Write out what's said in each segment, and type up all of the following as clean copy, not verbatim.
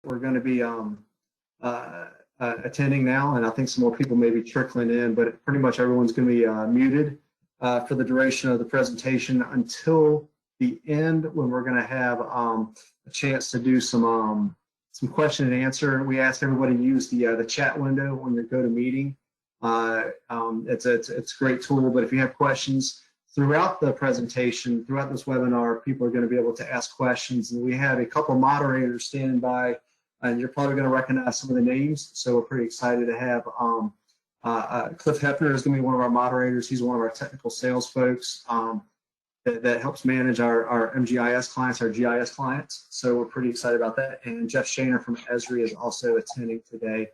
we're going to be attending now, and I think some more people may be trickling in, but pretty much everyone's going to be muted for the duration of the presentation until the end, when we're going to have a chance to do some question and answer. We asked everybody to use the chat window on your GoToMeeting. It's a great tool, but if you have questions throughout the presentation, throughout this webinar, people are going to be able to ask questions, and we have a couple moderators standing by, and you're probably going to recognize some of the names, so we're pretty excited to have Cliff Hefner is going to be one of our moderators. He's one of our technical sales folks that helps manage our MGIS clients, our GIS clients, so we're pretty excited about that. And Jeff Shaner from Esri is also attending today,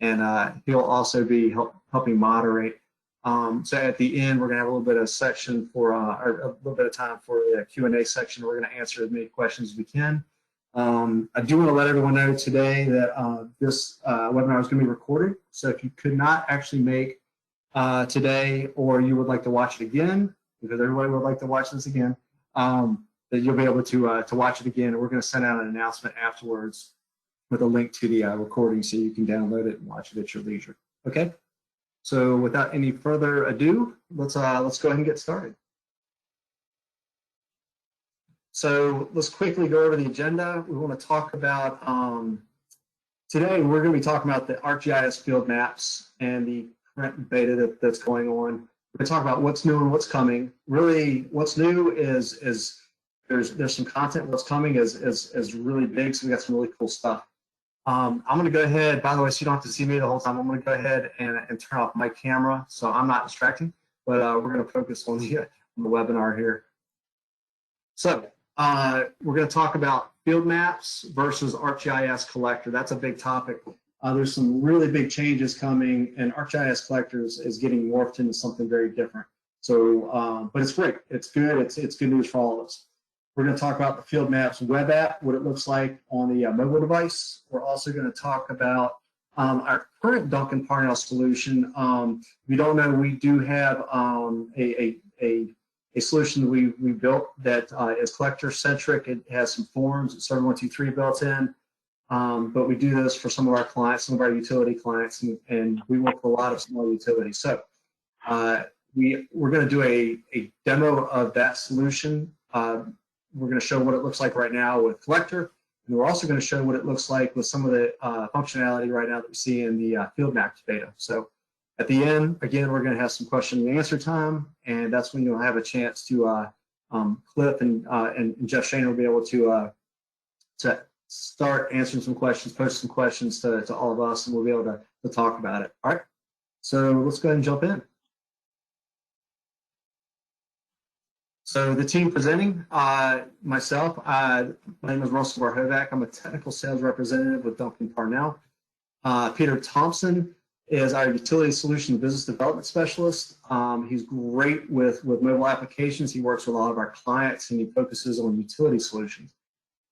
and he'll also be helping moderate. So at the end, we're going to have a little bit of section for, or a little bit of time for the Q&A section. We're going to answer as many questions as we can. I do want to let everyone know today that this webinar is going to be recorded. So if you could not actually make today, or you would like to watch it again, because everybody would like to watch this again, that you'll be able to watch it again. And we're going to send out an announcement afterwards with a link to the recording so you can download it and watch it at your leisure. Okay. So without any further ado, let's go ahead and get started. So let's quickly go over the agenda. We want to talk about, today we're going to be talking about the ArcGIS field maps and the current beta that's going on. We're going to talk about what's new and what's coming. Really, what's new is there's some content. What's coming is really big, so we got some really cool stuff. I'm going to go ahead, by the way, so you don't have to see me the whole time, I'm going to go ahead and turn off my camera so I'm not distracting, but we're going to focus on the webinar here. So we're going to talk about field maps versus ArcGIS Collector. That's a big topic. There's some really big changes coming, and ArcGIS Collector is getting morphed into something very different. So, but it's great. It's good. It's good news for all of us. We're going to talk about the Field Maps web app, what it looks like on the mobile device. We're also going to talk about our current Duncan-Parnell solution. If you don't know, we do have a solution that we built that is collector-centric. It has some forms, it's Server 123 built in, but we do this for some of our clients, some of our utility clients, and we work with a lot of small utilities. So we're going to do a demo of that solution. We're going to show what it looks like right now with Collector, and we're also going to show what it looks like with some of the functionality right now that we see in the Field Maps beta. So at the end, again, we're going to have some question and answer time, and that's when you'll have a chance to Cliff and Jeff Shane will be able to start answering some questions, post some questions to all of us, and we'll be able to talk about it. All right, so let's go ahead and jump in. So the team presenting, myself, my name is Russell Varhovac. I'm a technical sales representative with Duncan-Parnell. Peter Thompson is our utility solution business development specialist. He's great with mobile applications. He works with a lot of our clients, and he focuses on utility solutions.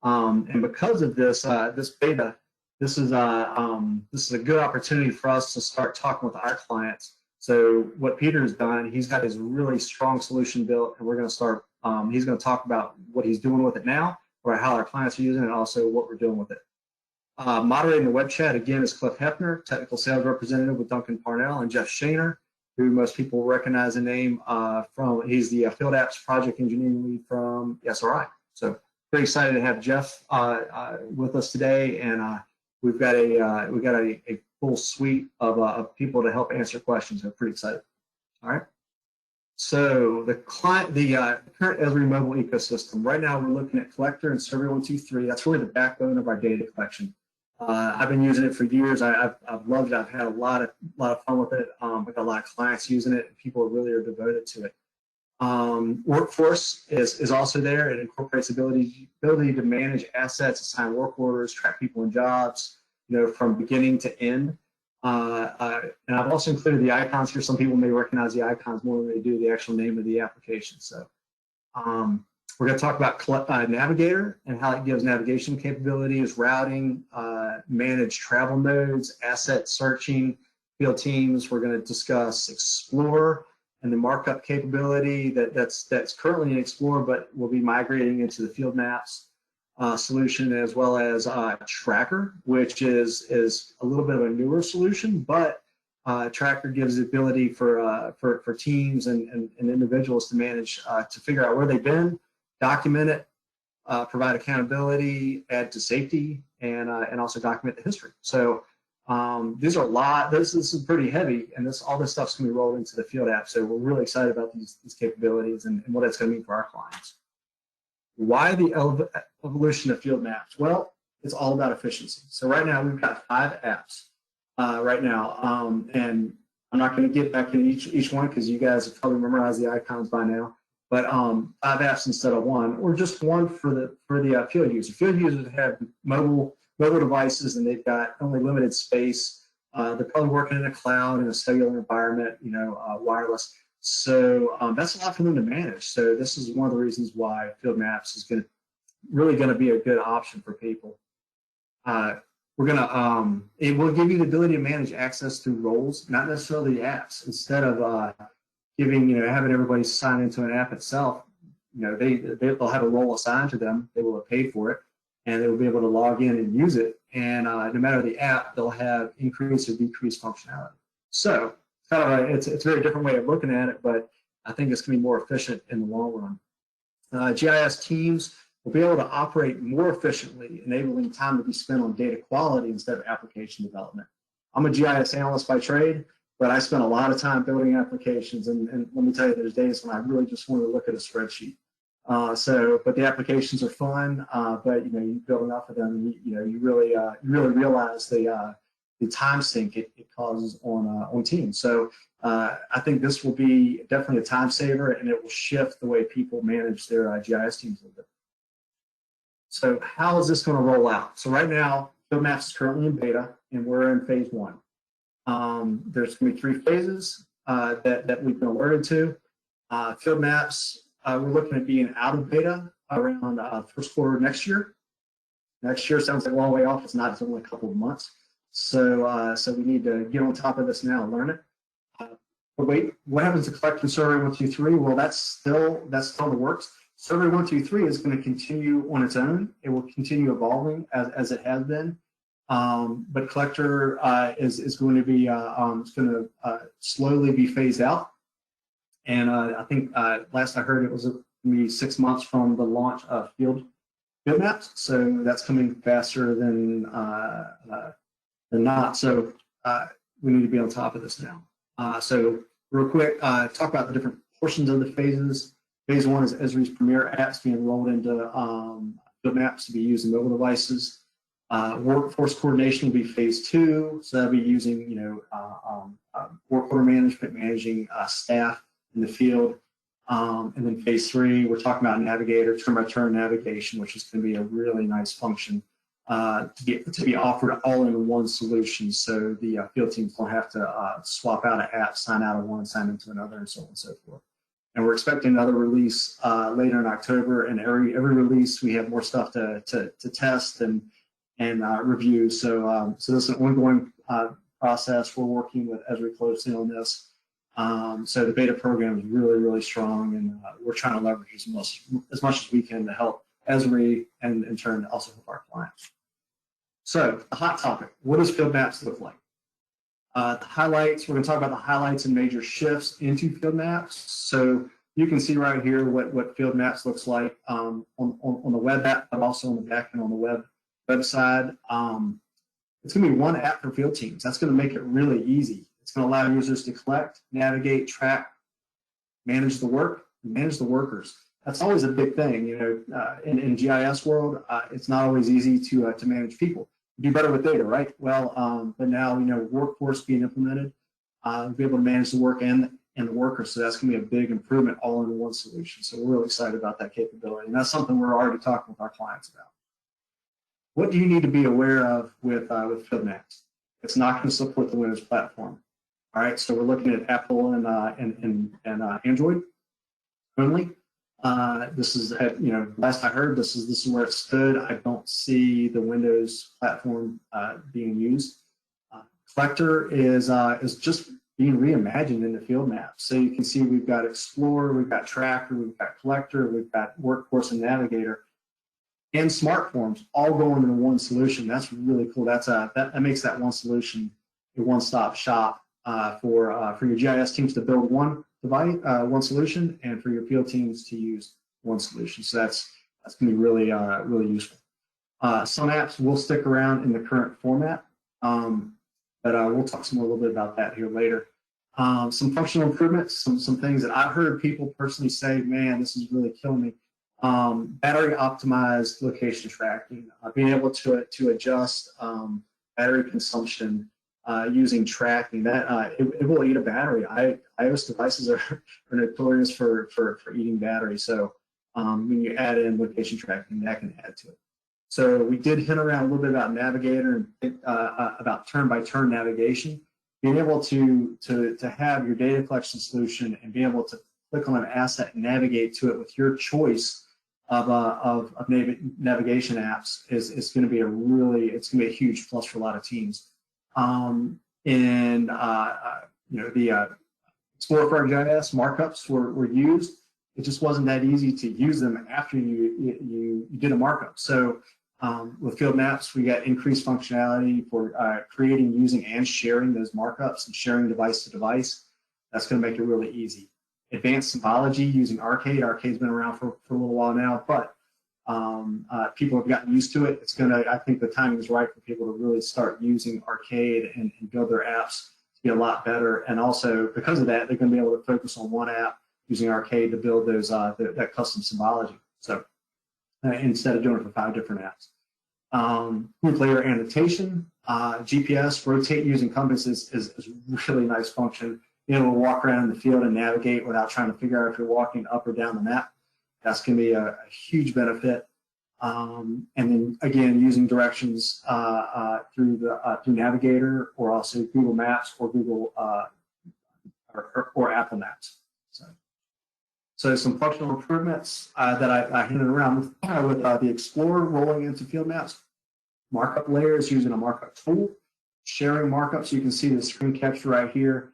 And because of this beta, this is a good opportunity for us to start talking with our clients. So what Peter's done, he's got his really strong solution built, and we're going to start, he's going to talk about what he's doing with it now, or how our clients are using it, and also what we're doing with it. Moderating the web chat, again, is Cliff Hefner, technical sales representative with Duncan-Parnell, and Jeff Shaner, who most people recognize the name from, he's the Field Apps Project Engineering Lead from SRI. So very excited to have Jeff with us today, and we've got a full suite of people to help answer questions. I'm pretty excited. All right. So the current Esri mobile ecosystem. Right now, we're looking at Collector and Server 123. That's really the backbone of our data collection. I've been using it for years. I've loved it. I've had a lot of fun with it. I've got a lot of clients using it, and people really are devoted to it. Workforce is also there. It incorporates ability to manage assets, assign work orders, track people and jobs, from beginning to end. And I've also included the icons here. Some people may recognize the icons more than they do the actual name of the application. So we're going to talk about Navigator and how it gives navigation capabilities, routing, manage travel modes, asset searching, field teams. We're going to discuss Explorer and the markup capability that's currently in Explorer, but will be migrating into the field maps. solution, as well as Tracker, which is a little bit of a newer solution, but Tracker gives the ability for teams and individuals to manage, to figure out where they've been, document it, provide accountability, add to safety, and also document the history. So these are a lot. This is pretty heavy, and all this stuff's going to be rolled into the field app. So we're really excited about these capabilities and what it's going to mean for our clients. Why the evolution of field maps? Well, it's all about efficiency. So right now we've got 5 apps right now, and I'm not going to get back into each one because you guys have probably memorized the icons by now. But 5 apps instead of 1, or just 1 for the field user. Field users have mobile devices, and they've got only limited space. They're probably working in a cloud, in a cellular environment, wireless. So that's a lot for them to manage. So this is one of the reasons why field maps is really going to be a good option for people. It will give you the ability to manage access through roles, not necessarily the apps. Instead of having everybody sign into an app itself, they'll have a role assigned to them. They will have paid for it, and they will be able to log in and use it. And no matter the app, they'll have increased or decreased functionality. So it's a very different way of looking at it, but I think it's going to be more efficient in the long run. GIS teams will be able to operate more efficiently, enabling time to be spent on data quality instead of application development. I'm a GIS analyst by trade, but I spent a lot of time building applications, and let me tell you, there's days when I really just want to look at a spreadsheet. But the applications are fun, but you build enough of them, and you really realize the time sink it causes on teams. So I think this will be definitely a time saver, and it will shift the way people manage their GIS teams a little bit. So how is this going to roll out? So right now, Field Maps is currently in beta, and we're in phase 1. There's going to be 3 phases that we've been alerted to. Field Maps, we're looking at being out of beta around first quarter next year. Next year sounds like a long way off. It's not. It's only a couple of months. So we need to get on top of this now and learn it. But wait, what happens to Collector Survey 123? Well, that's still in the works. Survey 123 is going to continue on its own. It will continue evolving as it has been. But Collector is going to be slowly be phased out. And I think last I heard it was maybe 6 months from the launch of Field Maps. So that's coming faster than not. So we need to be on top of this now. So real quick, talk about the different portions of the phases. Phase 1 is Esri's premier apps being rolled into Field Maps to be used in mobile devices. Workforce coordination will be phase 2, so that'll be using work order management, managing staff in the field. And then phase 3, we're talking about Navigator, turn-by-turn navigation, which is going to be a really nice function to be offered all in one solution, so the field teams don't have to swap out an app, sign out of one, sign into another, and so on and so forth. And we're expecting another release later in October. And every release, we have more stuff to test and review. So this is an ongoing process. We're working with Esri closely on this. So the beta program is really, really strong, and we're trying to leverage as much as we can to help Esri and in turn also help our clients. So the hot topic: what does Field Maps look like? The highlights, we're going to talk about the highlights and major shifts into Field Maps. So you can see right here what Field Maps looks like on the web app, but also on the back end on the website. It's going to be one app for field teams. That's going to make it really easy. It's going to allow users to collect, navigate, track, manage the work, and manage the workers. That's always a big thing. In GIS world, it's not always easy to manage people. Do better with data, right? Well, but now workforce being implemented, we'll be able to manage the work and the workers. So that's going to be a big improvement all in one solution. So we're really excited about that capability, and that's something we're already talking with our clients about. What do you need to be aware of with Field Maps? It's not going to support the Windows platform. All right, so we're looking at Apple and Android only. This is last I heard, this is where it stood. I don't see the Windows platform being used. Collector is just being reimagined in the Field Maps. So you can see we've got Explorer, we've got Tracker, we've got Collector, we've got Workforce and Navigator. and smart forms all going into one solution. That's really cool. That makes that one solution a one-stop shop for your GIS teams to build one device, one solution, and for your field teams to use one solution. So that's going to be really really useful. Some apps will stick around in the current format, but we'll talk a little bit about that here later. Some functional improvements, some things that I've heard people personally say, man, this is really killing me. Battery optimized location tracking, being able to adjust battery consumption using tracking. That it will eat a battery. iOS devices are notorious for eating battery. So when you add in location tracking, that can add to it. So we did hint around a little bit about Navigator and about turn-by-turn navigation. Being able to have your data collection solution and be able to click on an asset and navigate to it with your choice of navigation apps is going to be a huge plus for a lot of teams. The Explorer for ArcGIS markups were used. It just wasn't that easy to use them after you did a markup. So with field maps, we got increased functionality for creating, using, and sharing those markups and sharing device to device. That's going to make it really easy. Advanced symbology using Arcade. Arcade's been around for a little while now, but people have gotten used to it. I think the timing is right for people to really start using Arcade and build their apps to be a lot better. And also, because of that, they're going to be able to focus on one app using Arcade to build those that custom symbology. So instead of doing it for 5 different apps. Group layer annotation, GPS, rotate using compass is a really nice function. Being able to walk around in the field and navigate without trying to figure out if you're walking up or down the map. That's going to be a huge benefit. And then again, using directions through Navigator, or also Google Maps or Google or Apple Maps. So some functional improvements that I hinted around with the Explorer rolling into field maps. Markup layers using a markup tool. Sharing markups. You can see the screen capture right here.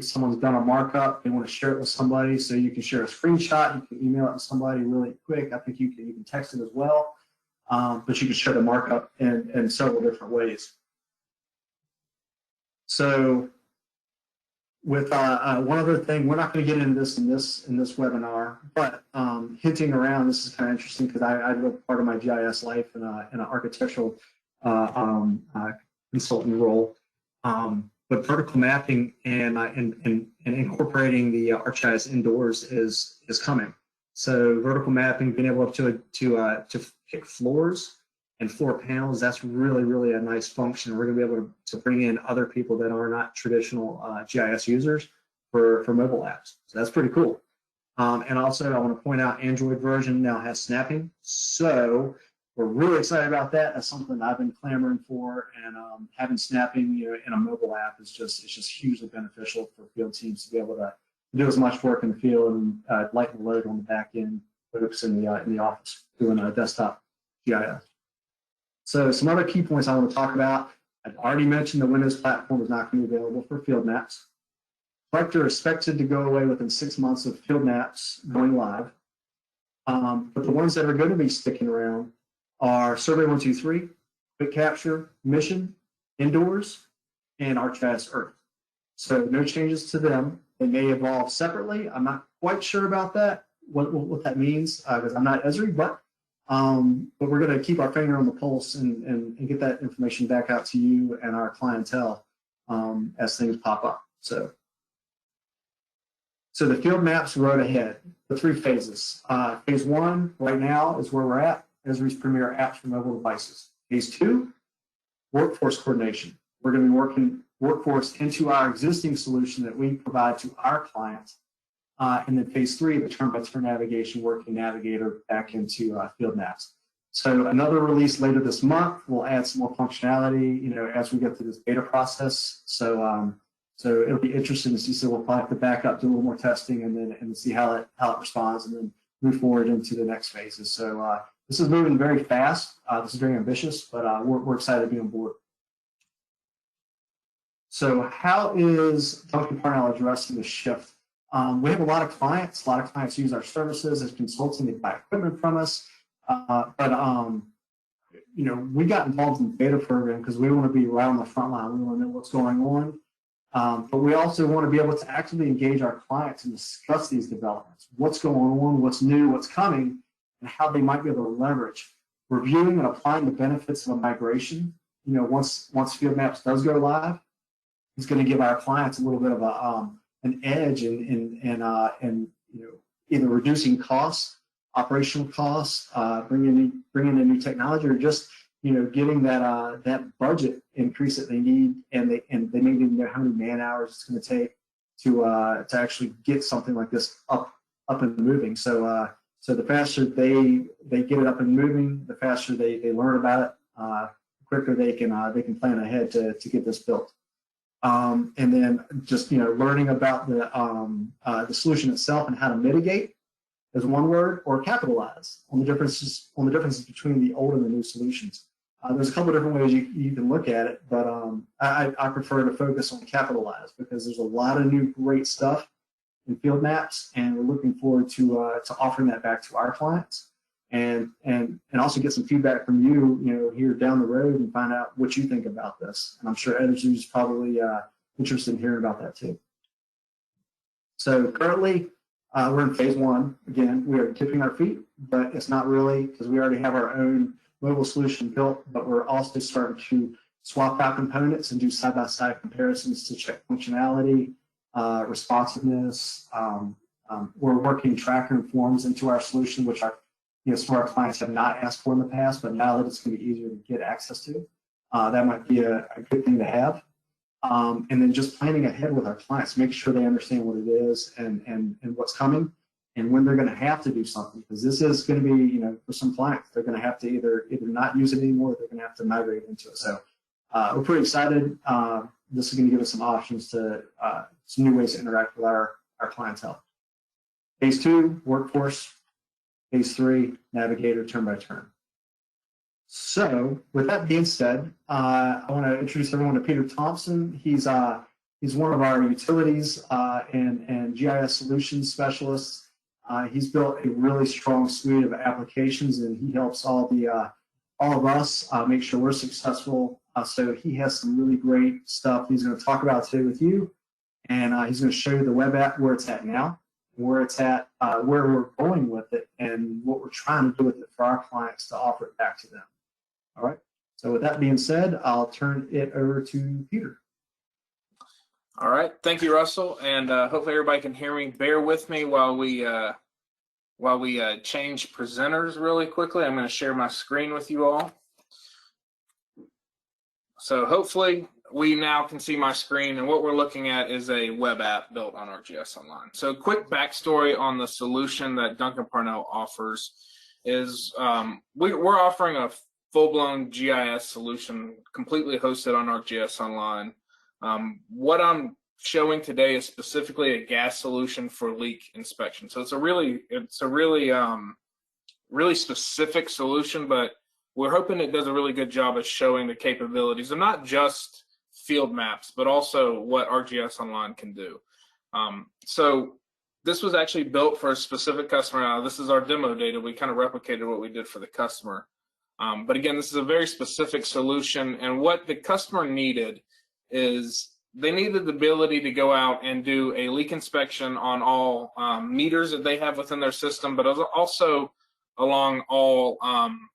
Someone's done a markup, they want to share it with somebody, so you can share a screenshot, you can email it to somebody really quick. I think you can text it as well, but you can share the markup in several different ways. So with one other thing, we're not going to get into this in this webinar, but hinting around, this is kind of interesting because I live part of my GIS life in an architectural consultant role. But vertical mapping and incorporating the ArcGIS indoors is coming. So vertical mapping, being able to pick floors and floor panels, that's really a nice function. We're going to be able to bring in other people that are not traditional GIS users for mobile apps. So that's pretty cool. And also, I want to point out, Android version now has snapping. So we're really excited about that. That's something I've been clamoring for, and having snapping, in a mobile app is just hugely beneficial for field teams to be able to do as much work in the field and lighten the load on the back end folks in the office doing a desktop GIS. So some other key points I want to talk about. I've already mentioned the Windows platform is not going to be available for field maps. Collector is expected to go away within 6 months of field maps going live. But the ones that are going to be sticking around are Survey 123, Quick Capture, Mission, Indoors, and ArcGIS Earth. So no changes to them. They may evolve separately. I'm not quite sure about that, what that means, because I'm not Esri, but we're going to keep our finger on the pulse and get that information back out to you and our clientele as things pop up. So the field maps road ahead, the 3 phases. Phase 1 right now is where we're at. Esri's premier apps for mobile devices. Phase 2, workforce coordination. We're going to be working workforce into our existing solution that we provide to our clients. And then phase 3, the turn-by-turn navigation, working Navigator back into field maps. So another release later this month. We'll add some more functionality, as we get through this beta process. So it'll be interesting to see. So we'll probably have to back up, do a little more testing, and see how it responds, and then move forward into the next phases. So this is moving very fast. This is very ambitious, but we're excited to be on board. So how is Duncan-Parnell addressing the shift? We have a lot of clients. A lot of clients use our services as consulting. They buy equipment from us. You know, we got involved in the beta program because we want to be right on the front line. We want to know what's going on. But we also want to be able to actively engage our clients and discuss these developments, what's going on, what's new, what's coming, and how they might be able to leverage. Reviewing and applying the benefits of a migration, you know, once Field Maps does go live, it's going to give our clients a little bit of an edge in you know, either reducing costs, operational costs, bringing in new technology, or just, you know, getting that budget increase that they need, and they may need to know how many man hours it's going to take to actually get something like this up and moving. So the faster they get it up and moving, the faster they learn about it, the quicker they can plan ahead to get this built. And then just, you know, learning about the solution itself and how to mitigate is one word, or capitalize on the differences between the old and the new solutions. There's a couple of different ways you can look at it, but I prefer to focus on capitalize, because there's a lot of new great stuff in Field Maps, and we're looking forward to offering that back to our clients, and also get some feedback from you, you know, here down the road, and find out what you think about this. And I'm sure editors is probably interested in hearing about that too. So currently, we're in phase 1. Again, we are dipping our feet, but it's not really, because we already have our own mobile solution built, but we're also starting to swap out components and do side-by-side comparisons to check functionality, responsiveness. We're working tracker and forms into our solution, which some of our clients have not asked for in the past, but now that it's going to be easier to get access to, that might be a good thing to have. And then just planning ahead with our clients, make sure they understand what it is and what's coming, and when they're going to have to do something, because this is going to be, you know, for some clients, they're going to have to either not use it anymore, or they're going to have to migrate into it. So we're pretty excited. This is going to give us some options to some new ways to interact with our clientele. Phase 2, workforce. Phase 3, Navigator, turn by turn. So with that being said, I want to introduce everyone to Peter Thompson. He's one of our utilities and GIS solutions specialists. He's built a really strong suite of applications, and he helps all of us make sure we're successful. So he has some really great stuff he's going to talk about today with you, and he's going to show you the web app, where it's at now, where it's at, where we're going with it, and what we're trying to do with it for our clients to offer it back to them. All right. So with that being said, I'll turn it over to Peter. All right. Thank you, Russell. And hopefully everybody can hear me. Bear with me while we change presenters really quickly. I'm going to share my screen with you all. So hopefully we now can see my screen, and what we're looking at is a web app built on ArcGIS Online. So quick backstory on the solution that Duncan-Parnell offers is we're offering a full-blown GIS solution completely hosted on ArcGIS Online. What I'm showing today is specifically a gas solution for leak inspection. So it's a really specific solution, but we're hoping it does a really good job of showing the capabilities of not just field maps, but also what ArcGIS Online can do. So this was actually built for a specific customer. Now, this is our demo data. We kind of replicated what we did for the customer. But again, this is a very specific solution, and what the customer needed is they needed the ability to go out and do a leak inspection on all meters that they have within their system, but also along all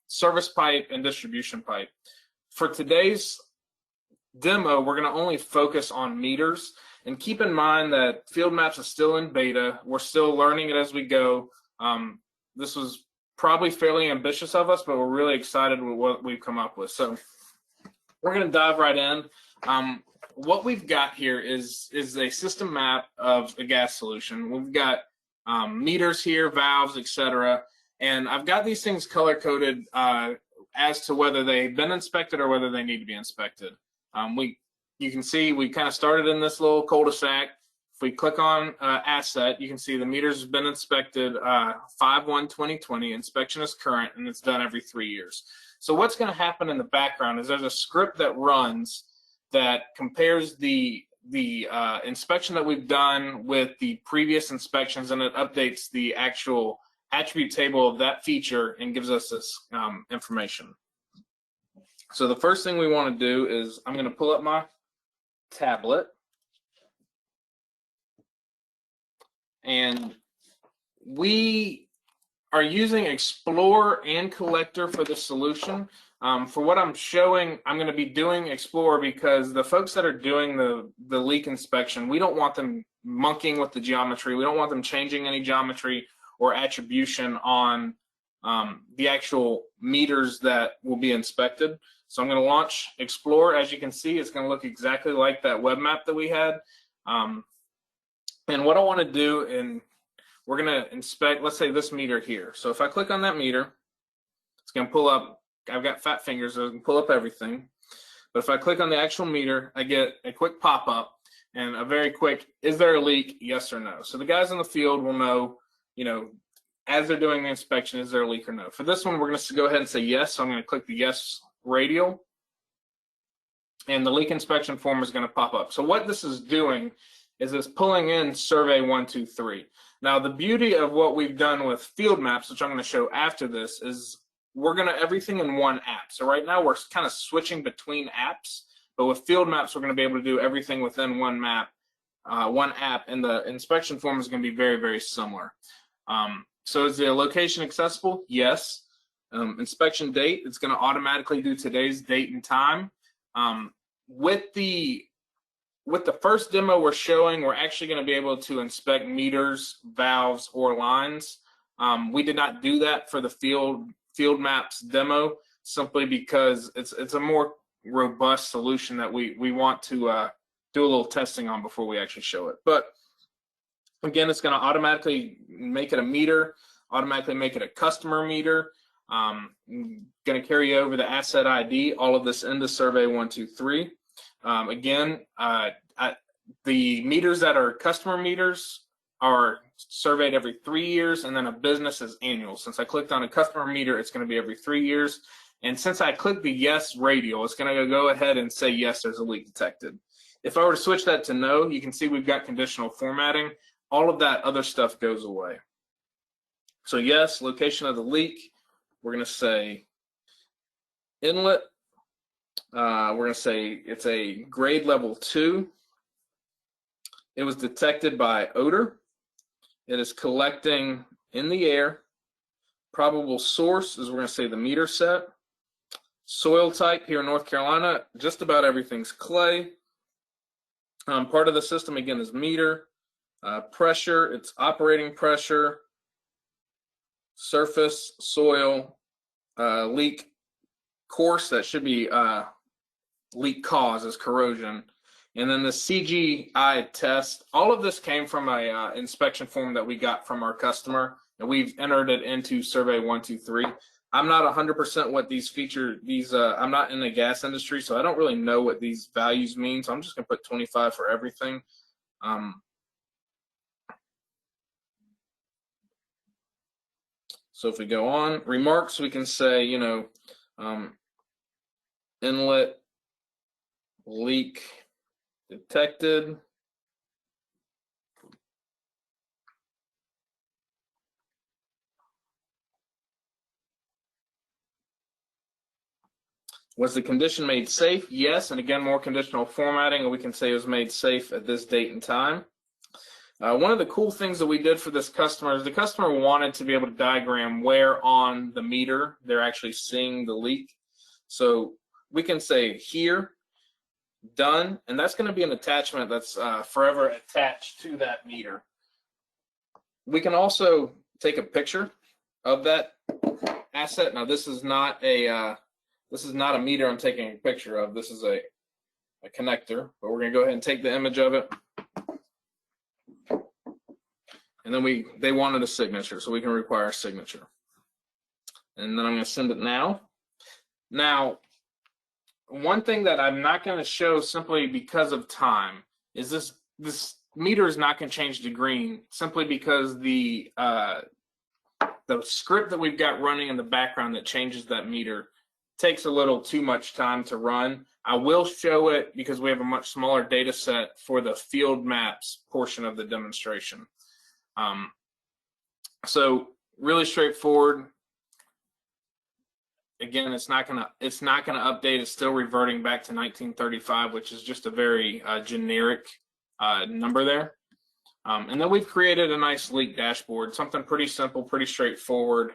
service pipe and distribution pipe. For today's demo, we're going to only focus on meters, and keep in mind that Field Maps is still in beta. We're still learning it as we go. This was probably fairly ambitious of us, but we're really excited with what we've come up with. So we're going to dive right in. What we've got here is a system map of a gas solution. We've got meters here, valves, etc. And I've got these things color-coded as to whether they've been inspected or whether they need to be inspected. You can see we kind of started in this little cul-de-sac. If we click on asset, you can see the meters have been inspected 5/1/2020. Inspection is current, and it's done every 3 years. So what's going to happen in the background is there's a script that runs that compares the inspection that we've done with the previous inspections, and it updates the actual attribute table of that feature and gives us this information. So the first thing we want to do is I'm going to pull up my tablet, and we are using Explorer and Collector for the solution. For what I'm showing, I'm going to be doing Explorer because the folks that are doing the leak inspection, we don't want them monkeying with the geometry. We don't want them changing any geometry or attribution on the actual meters that will be inspected. So I'm going to launch Explorer. As you can see, it's going to look exactly like that web map that we had. And what I want to do, and we're going to inspect, let's say this meter here. So if I click on that meter, it's going to pull up, I've got fat fingers, so I can pull up everything. But if I click on the actual meter, I get a quick pop-up and a very quick, is there a leak, yes or no? So the guys in the field will know, you know, as they're doing the inspection, is there a leak or no? For this one, we're going to go ahead and say yes. So I'm going to click the yes radial, and the leak inspection form is going to pop up. So what this is doing is it's pulling in survey 123. Now the beauty of what we've done with field maps, which I'm going to show after this, is we're going to everything in one app. So right now we're kind of switching between apps, but with field maps we're going to be able to do everything within one map, one app, and the inspection form is going to be very, very similar. So is the location accessible? Yes. Inspection date, it's going to automatically do today's date and time. With the first demo we're showing, we're actually going to be able to inspect meters, valves, or lines. We did not do that for the field maps demo, simply because it's a more robust solution that we want to do a little testing on before we actually show it. But again, it's going to automatically make it a meter, automatically make it a customer meter. Going to carry over the asset ID, all of this into survey 123. Again, the meters that are customer meters are surveyed every 3 years, and then a business is annual. Since I clicked on a customer meter, it's going to be every 3 years. And since I clicked the yes radial, it's going to go ahead and say yes, there's a leak detected. If I were to switch that to no, you can see we've got conditional formatting. All of that other stuff goes away. So yes, location of the leak. We're going to say inlet. We're going to say it's a grade level 2. It was detected by odor. It is collecting in the air. Probable source is, we're going to say, the meter set. Soil type here in North Carolina, just about everything's clay. Part of the system, again, is meter. Pressure, it's operating pressure. Surface, soil, leak course, that should be leak cause is corrosion. And then the CGI test, all of this came from a inspection form that we got from our customer, and we've entered it into survey 123. I'm not 100% what these feature, I'm not in the gas industry, so I don't really know what these values mean, so I'm just gonna put 25 for everything. So if we go on, remarks, we can say, you know, inlet leak detected. Was the condition made safe? Yes, and again, more conditional formatting, and we can say it was made safe at this date and time. One of the cool things that we did for this customer is the customer wanted to be able to diagram where on the meter they're actually seeing the leak. So we can say here, done, and that's going to be an attachment that's forever attached to that meter. We can also take a picture of that asset. Now this is not a meter I'm taking a picture of. This is a connector, but we're going to go ahead and take the image of it. And then they wanted a signature, so we can require a signature. And then I'm going to send it now. Now, one thing that I'm not going to show simply because of time is this meter is not going to change to green simply because the script that we've got running in the background that changes that meter takes a little too much time to run. I will show it because we have a much smaller data set for the field maps portion of the demonstration. So really straightforward. Again, it's not gonna update. It's still reverting back to 1935, which is just a very generic number there. And then we've created a nice leak dashboard, something pretty simple, pretty straightforward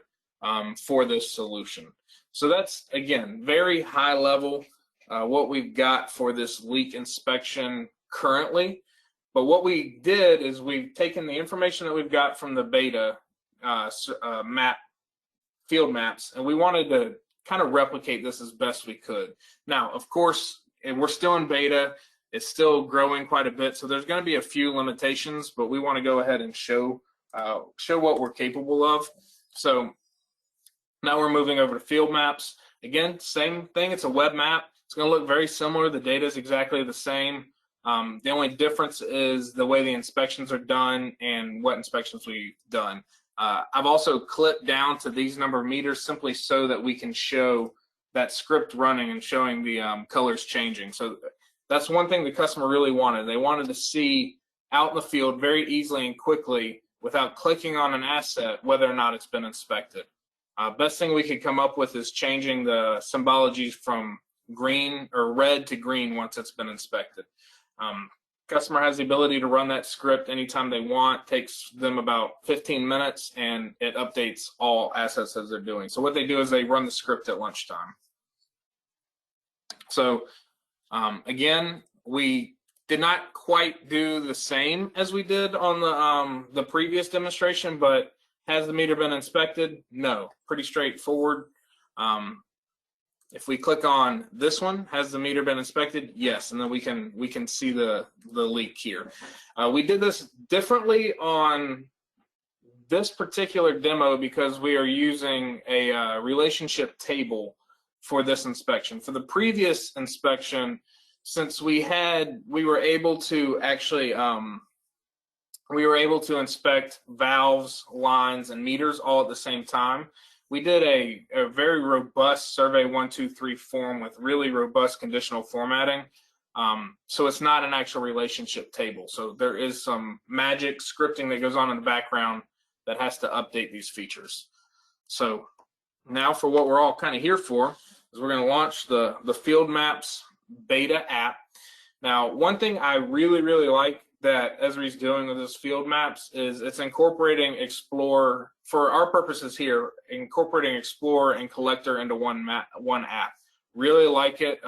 for this solution. So that's, again, very high level what we've got for this leak inspection currently. But what we did is we've taken the information that we've got from the beta field maps, and we wanted to kind of replicate this as best we could. Now, of course, and we're still in beta. It's still growing quite a bit, so there's going to be a few limitations, but we want to go ahead and show what we're capable of. So now we're moving over to field maps. Again, same thing. It's a web map. It's going to look very similar. The data is exactly the same. The only difference is the way the inspections are done and what inspections we've done. I've also clipped down to these number of meters simply so that we can show that script running and showing the colors changing. So that's one thing the customer really wanted. They wanted to see out in the field very easily and quickly without clicking on an asset whether or not it's been inspected. Best thing we could come up with is changing the symbologies from green or red to green once it's been inspected. Customer has the ability to run that script anytime they want. Takes them about 15 minutes, and it updates all assets as they're doing. So what they do is they run the script at lunchtime. So again, we did not quite do the same as we did on the previous demonstration, but has the meter been inspected? No, pretty straightforward. If we click on this one, has the meter been inspected? Yes, and then we can see the leak here. We did this differently on this particular demo because we are using a relationship table for this inspection. For the previous inspection, since we were able to actually inspect valves, lines, and meters all at the same time. We did a very robust survey 1, 2, 3 form with really robust conditional formatting. So it's not an actual relationship table. So there is some magic scripting that goes on in the background that has to update these features. So now for what we're all kind of here for is we're going to launch the Field Maps beta app. Now, one thing I really, really like that Esri's doing with this field maps is it's incorporating Explorer, for our purposes here, incorporating Explorer and Collector into one app. Really like it.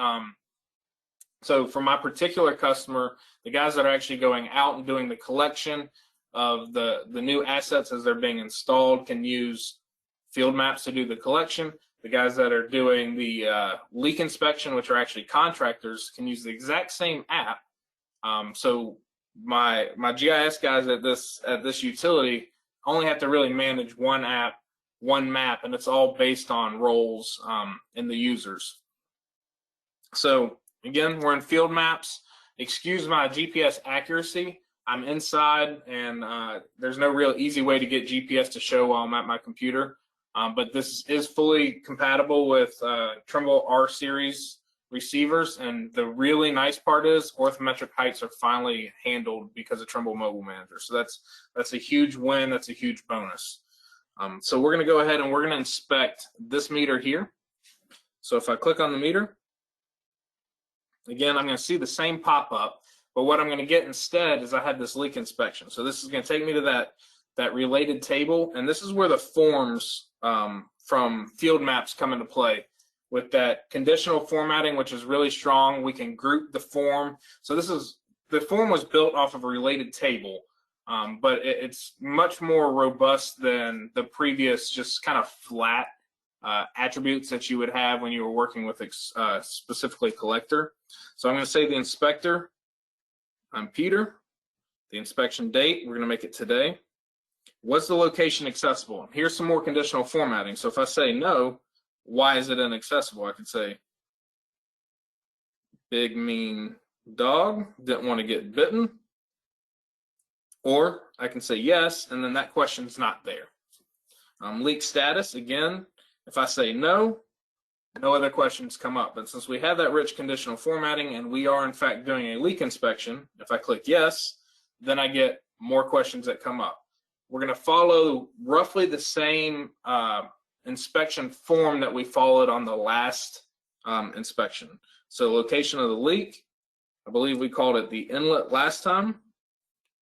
So for my particular customer, the guys that are actually going out and doing the collection of the new assets as they're being installed can use field maps to do the collection. The guys that are doing the leak inspection, which are actually contractors, can use the exact same app. So my GIS guys at this utility only have to really manage one app, one map, and it's all based on roles in the users. So again, we're in field maps. Excuse my GPS accuracy. I'm inside, and there's no real easy way to get GPS to show while I'm at my computer. But this is fully compatible with Trimble R series receivers, and the really nice part is orthometric heights are finally handled because of Trimble Mobile Manager. So that's a huge win. That's a huge bonus. So we're going to go ahead and we're going to inspect this meter here. So if I click on the meter, again, I'm going to see the same pop-up, but what I'm going to get instead is I have this leak inspection. So this is going to take me to that related table, and this is where the forms from field maps come into play. With that conditional formatting, which is really strong, we can group the form. So the form was built off of a related table, but it's much more robust than the previous just kind of flat attributes that you would have when you were working with specifically collector. So I'm going to say the inspector. I'm Peter. The inspection date, we're going to make it today. Was the location accessible? Here's some more conditional formatting. So if I say no, why is it inaccessible? I could say big mean dog, didn't want to get bitten. Or I can say yes, and then that question's not there. Leak status, again, if I say no, no other questions come up. But since we have that rich conditional formatting and we are in fact doing a leak inspection, if I click yes, then I get more questions that come up. we're going to follow roughly the same inspection form that we followed on the last inspection. So location of the leak, I believe we called it the inlet last time.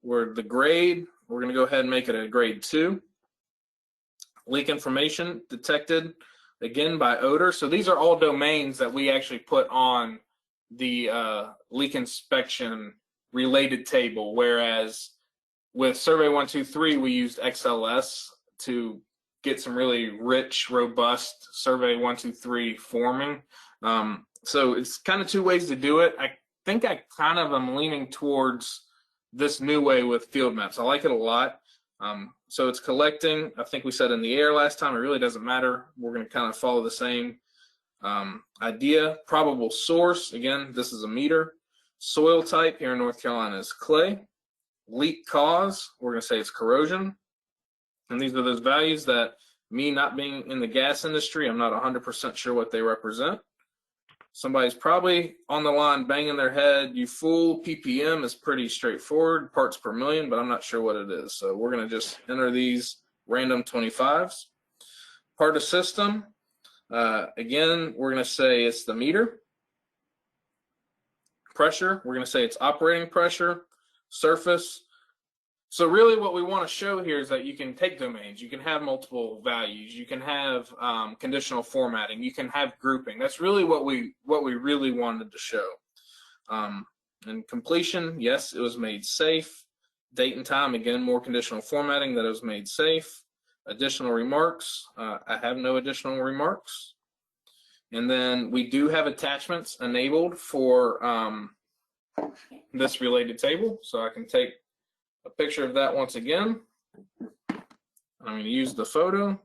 Where the grade, we're going to go ahead and make it a grade 2. Leak information detected, again, by odor. So these are all domains that we actually put on the leak inspection related table, whereas with Survey 123, we used XLS to get some really rich, robust Survey 123 forming. So it's kind of 2 ways to do it. I think I kind of am leaning towards this new way with field maps. I like it a lot. So it's collecting, I think we said in the air last time, it really doesn't matter. We're going to kind of follow the same idea. Probable source, again, this is a meter. Soil type here in North Carolina is clay. Leak cause, we're going to say it's corrosion. And these are those values that, me not being in the gas industry, I'm not 100% sure what they represent. Somebody's probably on the line banging their head, you fool, ppm is pretty straightforward, parts per million, but I'm not sure what it is. So we're going to just enter these random 25s. Part of system, again, we're going to say it's the meter. Pressure, we're going to say it's operating pressure. Surface. So really what we want to show here is that you can take domains, you can have multiple values, you can have conditional formatting, you can have grouping. That's really what we really wanted to show. And completion, yes, it was made safe. Date and time, again, more conditional formatting, that it was made safe. Additional remarks, I have no additional remarks. And then we do have attachments enabled for this related table, so I can take a picture of that once again. I'm going to use the photo,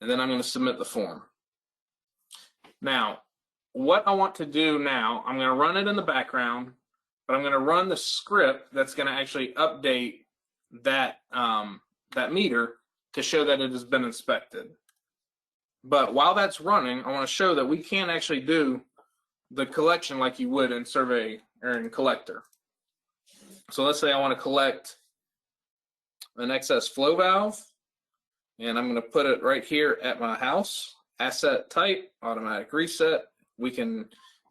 and then I'm going to submit the form. Now, what I want to do now, I'm going to run it in the background, but I'm going to run the script that's going to actually update that, that meter to show that it has been inspected. But while that's running, I want to show that we can actually do the collection like you would in Survey or in Collector. So let's say I want to collect an excess flow valve, and I'm going to put it right here at my house. Asset type, automatic reset. We can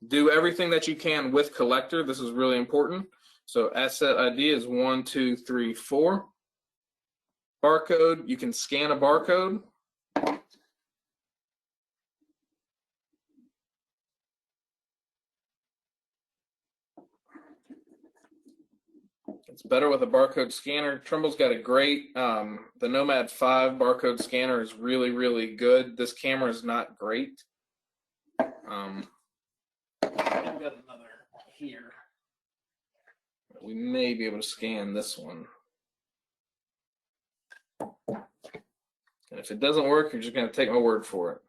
do everything that you can with Collector. This is really important. So asset ID is 1, 2, 3, 4. Barcode, you can scan a barcode. It's better with a barcode scanner. Trimble's got a great, the Nomad 5 barcode scanner is really, really good. This camera is not great. I've got another here. We may be able to scan this one. And if it doesn't work, you're just going to take my word for it.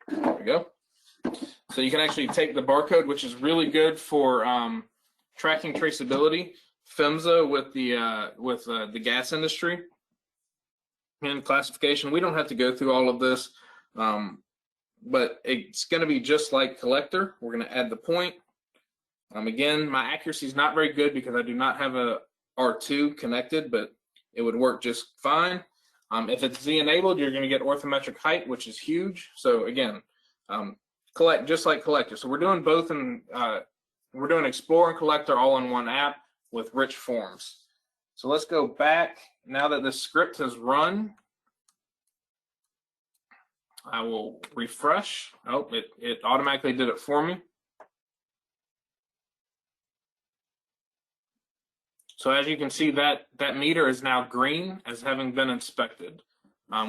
There we go. So you can actually take the barcode, which is really good for tracking traceability. PHMSA with the gas industry and classification. We don't have to go through all of this, but it's going to be just like Collector. We're going to add the point. Again, my accuracy is not very good because I do not have a R2 connected, but it would work just fine. If it's Z enabled, you're going to get orthometric height, which is huge. So again, collect just like Collector. So we're doing both in we're doing Explore and Collector all in one app with rich forms. So let's go back. Now that the script has run, I will refresh. Oh, it automatically did it for me. So as you can see, that meter is now green as having been inspected.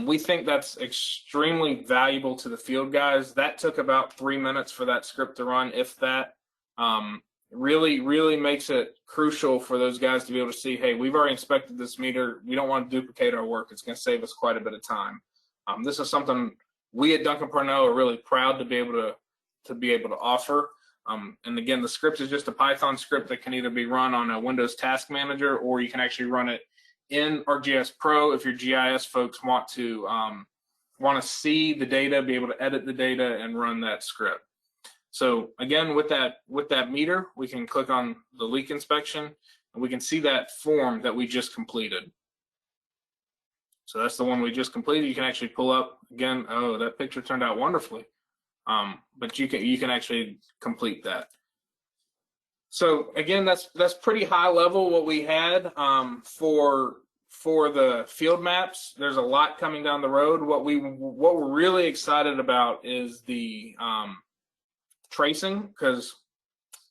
We think that's extremely valuable to the field guys. That took about 3 minutes for that script to run, if that. Really makes it crucial for those guys to be able to see, hey, we've already inspected this meter. We don't want to duplicate our work. It's going to save us quite a bit of time. This is something we at Duncan-Parnell are really proud to be able to offer. And again, the script is just a Python script that can either be run on a Windows Task Manager, or you can actually run it in ArcGIS Pro if your GIS folks want to see the data, be able to edit the data, and run that script. So again, with that meter, we can click on the leak inspection, and we can see that form that we just completed. So that's the one we just completed. You can actually pull up again. Oh, that picture turned out wonderfully. But you can actually complete that. So again, that's pretty high level what we had for the field maps. There's a lot coming down the road. What we're really excited about is the tracing, because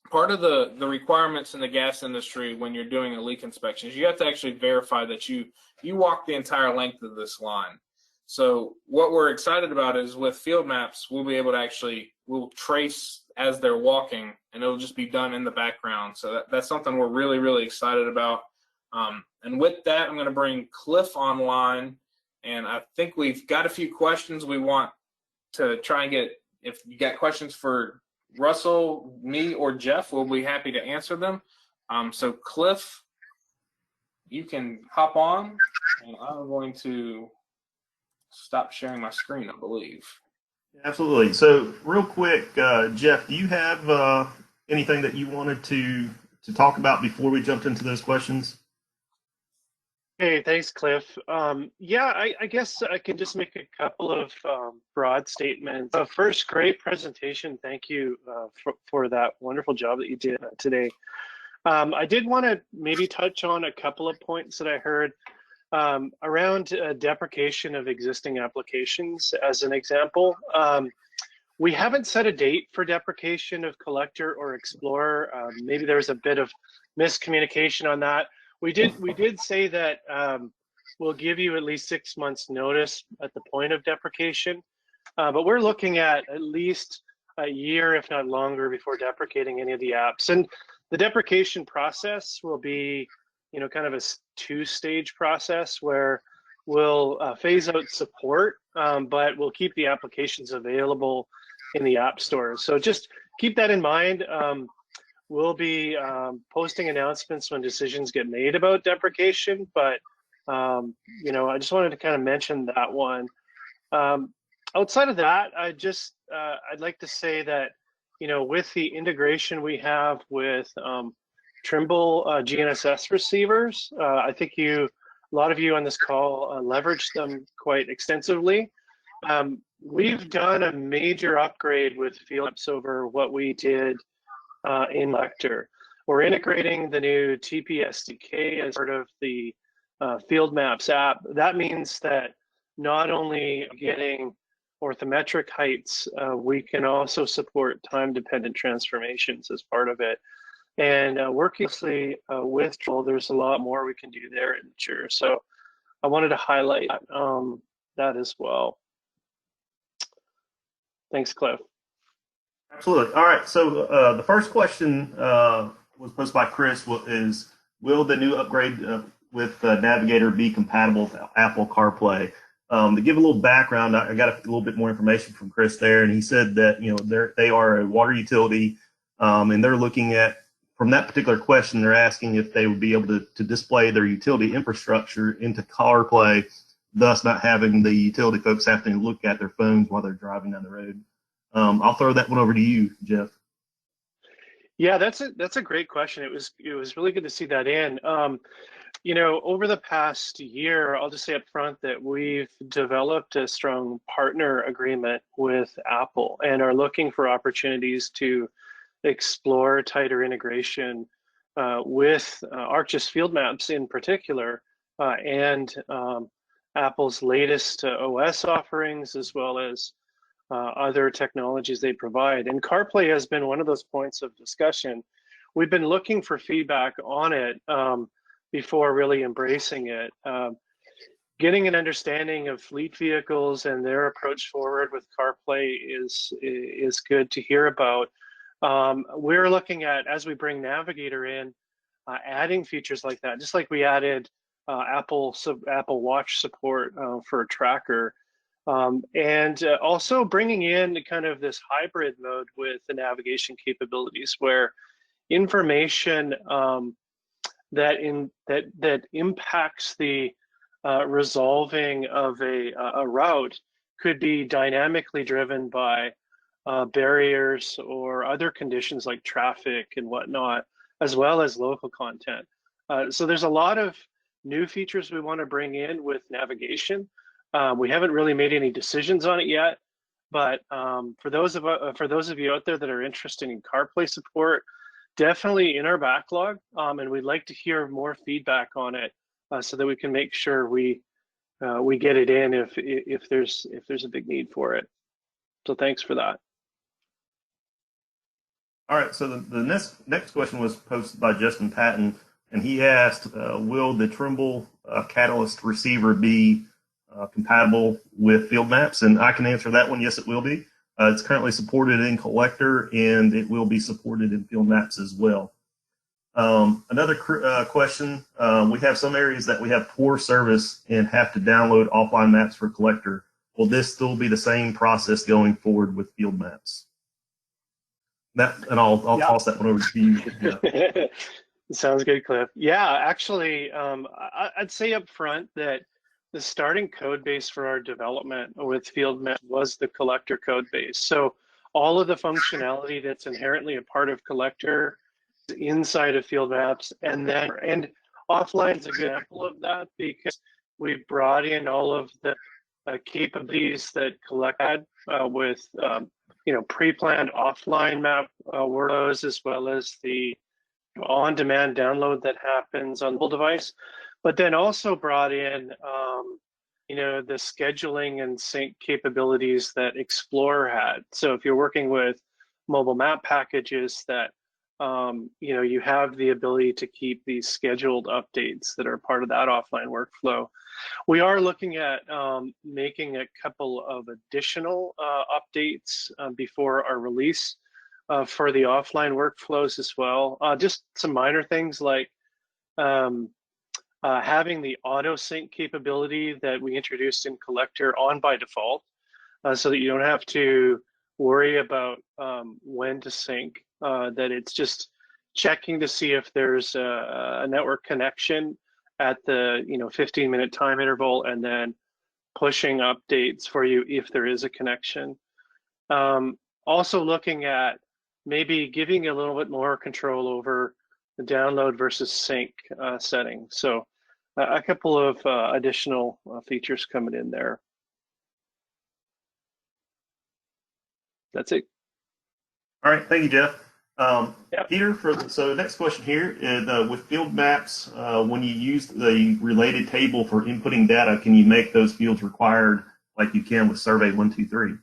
part of the requirements in the gas industry when you're doing a leak inspection is you have to actually verify that you walk the entire length of this line. So what we're excited about is with field maps, we'll be able to we'll trace as they're walking, and it'll just be done in the background. So that's something we're really, really excited about. And with that, I'm going to bring Cliff online, and I think we've got a few questions we want to try and get. If you got questions for Russell, me, or Jeff, we'll be happy to answer them. So Cliff, you can hop on, and I'm going to stop sharing my screen, I believe. Absolutely. So real quick, Jeff, do you have anything that you wanted to talk about before we jumped into those questions? Hey, thanks, Cliff. Yeah, I guess I can just make a couple of broad statements. First, great presentation. Thank you for that wonderful job that you did today. I did want to maybe touch on a couple of points that I heard around deprecation of existing applications as an example. We haven't set a date for deprecation of Collector or Explorer. Maybe there was a bit of miscommunication on that. We did say that we'll give you at least 6 months notice at the point of deprecation, but we're looking at least a year, if not longer, before deprecating any of the apps. And the deprecation process will be, kind of a two-stage process where we'll phase out support, but we'll keep the applications available in the app stores. So just keep that in mind. We'll be posting announcements when decisions get made about deprecation, but I just wanted to kind of mention that one. Outside of that, I'd like to say that with the integration we have with Trimble GNSS receivers, I think a lot of you on this call leveraged them quite extensively. We've done a major upgrade with field maps over what we did in Collector. We're integrating the new TP SDK as part of the Field Maps app. That means that not only getting orthometric heights, we can also support time-dependent transformations as part of it. And working closely with Trimble, there's a lot more we can do there in the future. So I wanted to highlight that as well. Thanks, Cliff. Absolutely. All right. So the first question was posed by Chris is, will the new upgrade with Navigator be compatible with Apple Carplay? To give a little background, I got a little bit more information from Chris there, and he said that they are a water utility, and they're looking at, from that particular question, they're asking if they would be able to display their utility infrastructure into CarPlay, thus not having the utility folks having to look at their phones while they're driving down the road. I'll throw that one over to you, Jeff. Yeah, that's a great question. It was really good to see that in. Over the past year, I'll just say up front that we've developed a strong partner agreement with Apple and are looking for opportunities to explore tighter integration with ArcGIS Field Maps in particular, and Apple's latest OS offerings, as well as other technologies they provide. And CarPlay has been one of those points of discussion. We've been looking for feedback on it before really embracing it. Getting an understanding of fleet vehicles and their approach forward with CarPlay is good to hear about. We're looking at, as we bring Navigator in, adding features like that, just like we added Apple Watch support for Tracker, and also bringing in kind of this hybrid mode with the navigation capabilities, where information that impacts the resolving of a route could be dynamically driven by barriers or other conditions like traffic and whatnot, as well as local content. So there's a lot of new features we want to bring in with navigation. We haven't really made any decisions on it yet, but for those of you out there that are interested in CarPlay support, definitely in our backlog, and we'd like to hear more feedback on it so that we can make sure we get it in if there's a big need for it. So thanks for that. All right, so the next question was posted by Justin Patton, and he asked, will the Trimble Catalyst receiver be compatible with field maps? And I can answer that one. Yes, it will be. It's currently supported in Collector, and it will be supported in field maps as well. Another question, we have some areas that we have poor service and have to download offline maps for Collector. Will this still be the same process going forward with field maps? And I'll toss that one over to you. Yeah. Sounds good, Cliff. Yeah, actually, I'd say up front that the starting code base for our development with field maps was the Collector code base. So all of the functionality that's inherently a part of Collector is inside of field maps, and offline is a good example of that because we brought in all of the capabilities that Collect had with pre-planned offline map workflows, as well as the on-demand download that happens on the mobile device, but then also brought in the scheduling and sync capabilities that Explorer had. So if you're working with mobile map packages, that you have the ability to keep these scheduled updates that are part of that offline workflow. We are looking at making a couple of additional updates before our release for the offline workflows as well. Just some minor things like having the auto sync capability that we introduced in Collector on by default, so that you don't have to worry about when to sync, that it's just checking to see if there's a network connection at the 15-minute time interval, and then pushing updates for you if there is a connection. Also looking at maybe giving a little bit more control over the download versus sync settings. So a couple of additional features coming in there. That's it. All right, thank you, Jeff. Yep. Peter, so next question here is, with field maps, when you use the related table for inputting data, can you make those fields required like you can with Survey 123?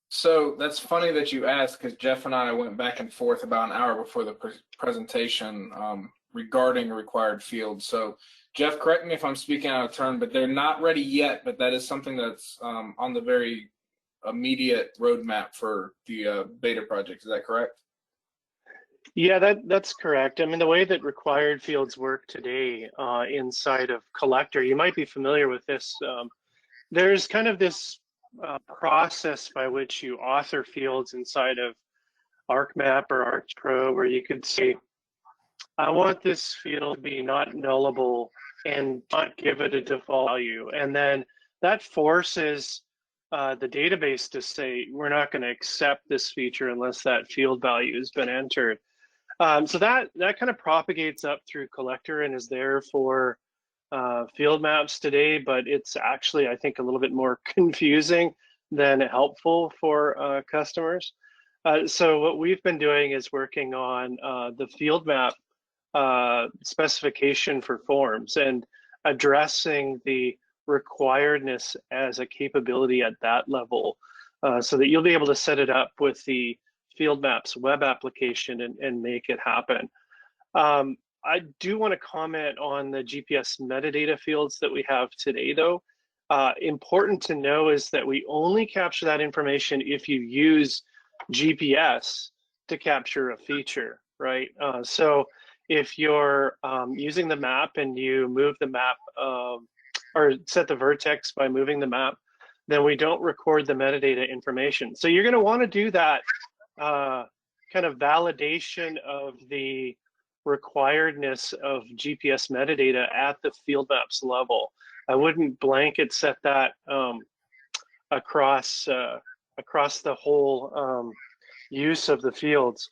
So that's funny that you asked, because Jeff and I went back and forth about an hour before the presentation regarding a required field. So Jeff, correct me if I'm speaking out of turn, but they're not ready yet, but that is something that's on the very immediate roadmap for the beta project. Is that correct? Yeah, that's correct. I mean, the way that required fields work today inside of Collector, you might be familiar with this. There's kind of this process by which you author fields inside of ArcMap or ArcPro, where you could say, I want this field to be not nullable and not give it a default value. And then that forces the database to say, we're not going to accept this feature unless that field value has been entered. So that kind of propagates up through Collector and is there for field maps today, but it's actually, I think, a little bit more confusing than helpful for customers. So what we've been doing is working on the field map specification for forms and addressing the requiredness as a capability at that level, so that you'll be able to set it up with the field maps web application and make it happen. I do want to comment on the GPS metadata fields that we have today, though. Important to know is that we only capture that information if you use GPS to capture a feature, right? So if you're using the map and you move the map or set the vertex by moving the map, then we don't record the metadata information. So you're going to want to do that kind of validation of the requiredness of GPS metadata at the field maps level. I wouldn't blanket set that across across the whole use of the fields.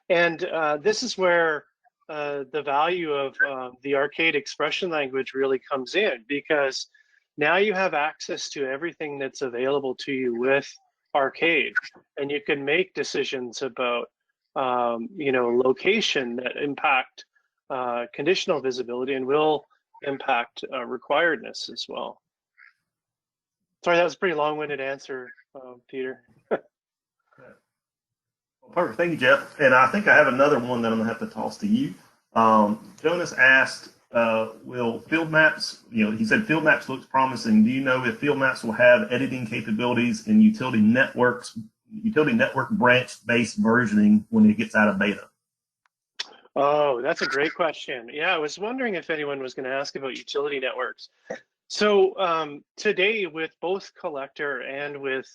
And this is where the value of the arcade expression language really comes in, because now you have access to everything that's available to you with arcade, and you can make decisions about location that impact conditional visibility and will impact requiredness as well. Sorry, that was a pretty long-winded answer, Peter. Perfect. Thank you, Jeff. And I think I have another one that I'm gonna have to toss to you. Jonas asked, will field maps, he said field maps looks promising. Do you know if field maps will have editing capabilities in utility network branch-based versioning when it gets out of beta? Oh, that's a great question. Yeah, I was wondering if anyone was going to ask about utility networks. So today, with both Collector and with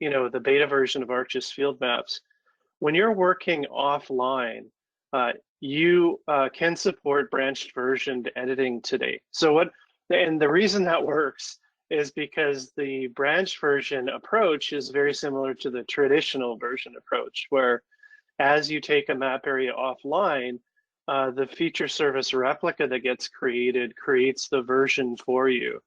the beta version of ArcGIS Field Maps, when you're working offline, you can support branched versioned editing today. And the reason that works is because the branch version approach is very similar to the traditional version approach, where as you take a map area offline, the feature service replica that gets created creates the version for you.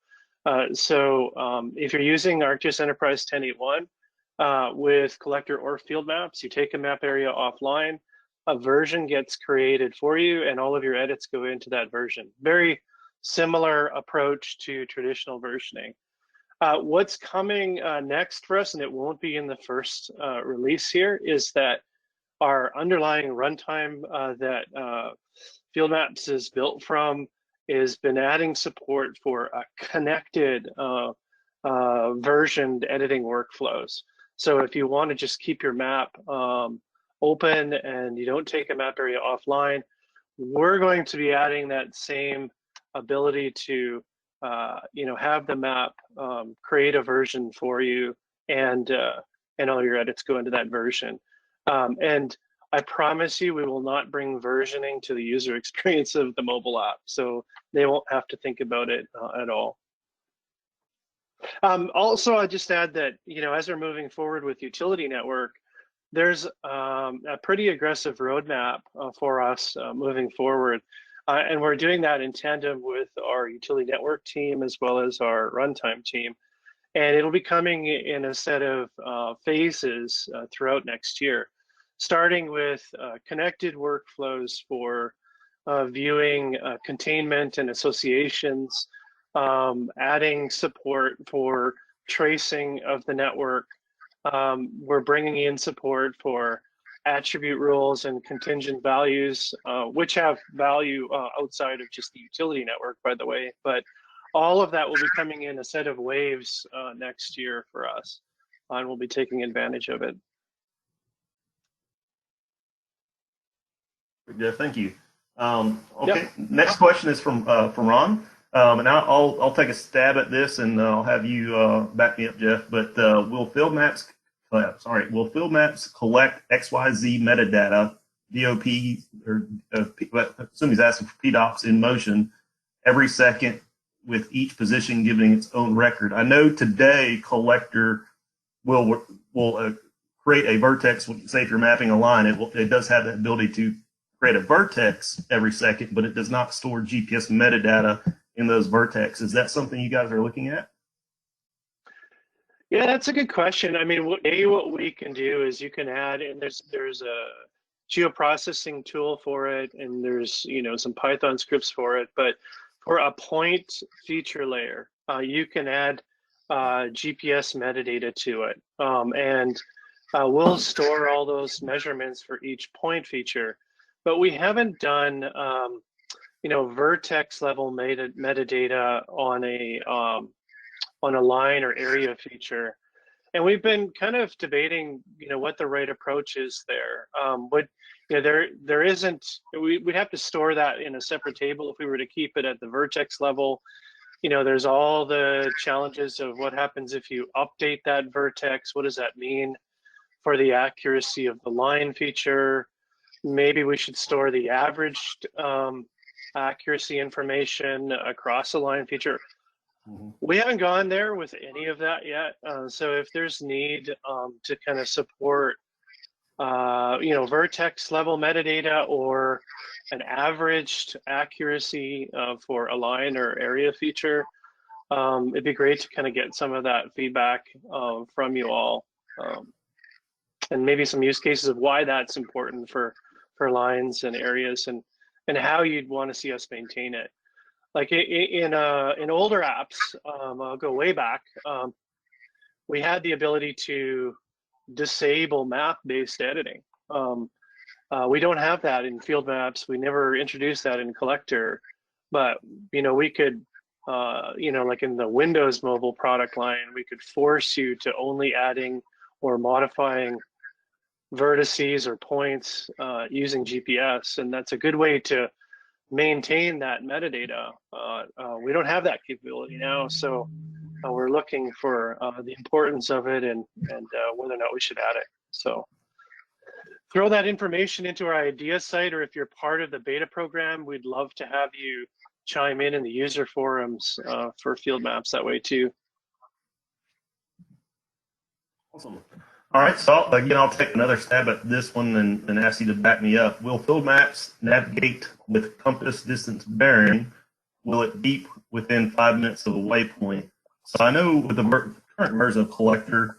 So if you're using ArcGIS Enterprise 10.8.1 with Collector or Field Maps, you take a map area offline, a version gets created for you, and all of your edits go into that version. Very similar approach to traditional versioning. What's coming next for us, and it won't be in the first release here, is that our underlying runtime that Field Maps is built from has been adding support for connected versioned editing workflows. So if you want to just keep your map open and you don't take a map area offline, we're going to be adding that same ability to have the map create a version for you, and all your edits go into that version. And I promise you, we will not bring versioning to the user experience of the mobile app, so they won't have to think about it at all. Also, I'll just add that, as we're moving forward with utility network, there's a pretty aggressive roadmap for us moving forward. And we're doing that in tandem with our utility network team as well as our runtime team. And it'll be coming in a set of phases throughout next year, starting with connected workflows for viewing containment and associations, adding support for tracing of the network. We're bringing in support for attribute rules and contingent values, which have value outside of just the utility network, by the way. But all of that will be coming in a set of waves next year for us, and we'll be taking advantage of it. Yeah, thank you. Okay, Yep. Next question is from Ron, and I'll take a stab at this, and I'll have you back me up, Jeff. But will field maps collect XYZ metadata, DOP, or I assume he's asking for PDOPs in motion every second, with each position giving its own record? I know today Collector will create a vertex. Say if you're mapping a line, it does have the ability to create a vertex every second, but it does not store GPS metadata in those vertex. Is that something you guys are looking at? Yeah, that's a good question. I mean, what we can do is you can add, and there's a geoprocessing tool for it, and there's some Python scripts for it. But for a point feature layer, you can add GPS metadata to it, and we'll store all those measurements for each point feature. But we haven't done vertex level metadata on a line or area feature, and we've been kind of debating what the right approach is there. But there isn't. We'd have to store that in a separate table if we were to keep it at the vertex level. There's all the challenges of what happens if you update that vertex. What does that mean for the accuracy of the line feature? Maybe we should store the averaged accuracy information across a line feature. We haven't gone there with any of that yet. So if there's need to kind of support, vertex level metadata or an averaged accuracy for a line or area feature, it'd be great to kind of get some of that feedback from you all, and maybe some use cases of why that's important for lines and areas, and how you'd want to see us maintain it. Like in older apps, I'll go way back. We had the ability to disable map-based editing. We don't have that in field maps. We never introduced that in Collector, but we could, like in the Windows mobile product line, we could force you to only adding or modifying vertices or points using GPS, and that's a good way to maintain that metadata. We don't have that capability now, so we're looking for the importance of it and whether or not we should add it. So throw that information into our idea site, or if you're part of the beta program, we'd love to have you chime in the user forums for field maps that way too. Awesome. All right, so again, I'll take another stab at this one and ask you to back me up. Will field maps navigate with compass distance bearing? Will it beep within 5 minutes of a waypoint? So I know with the current version of Collector,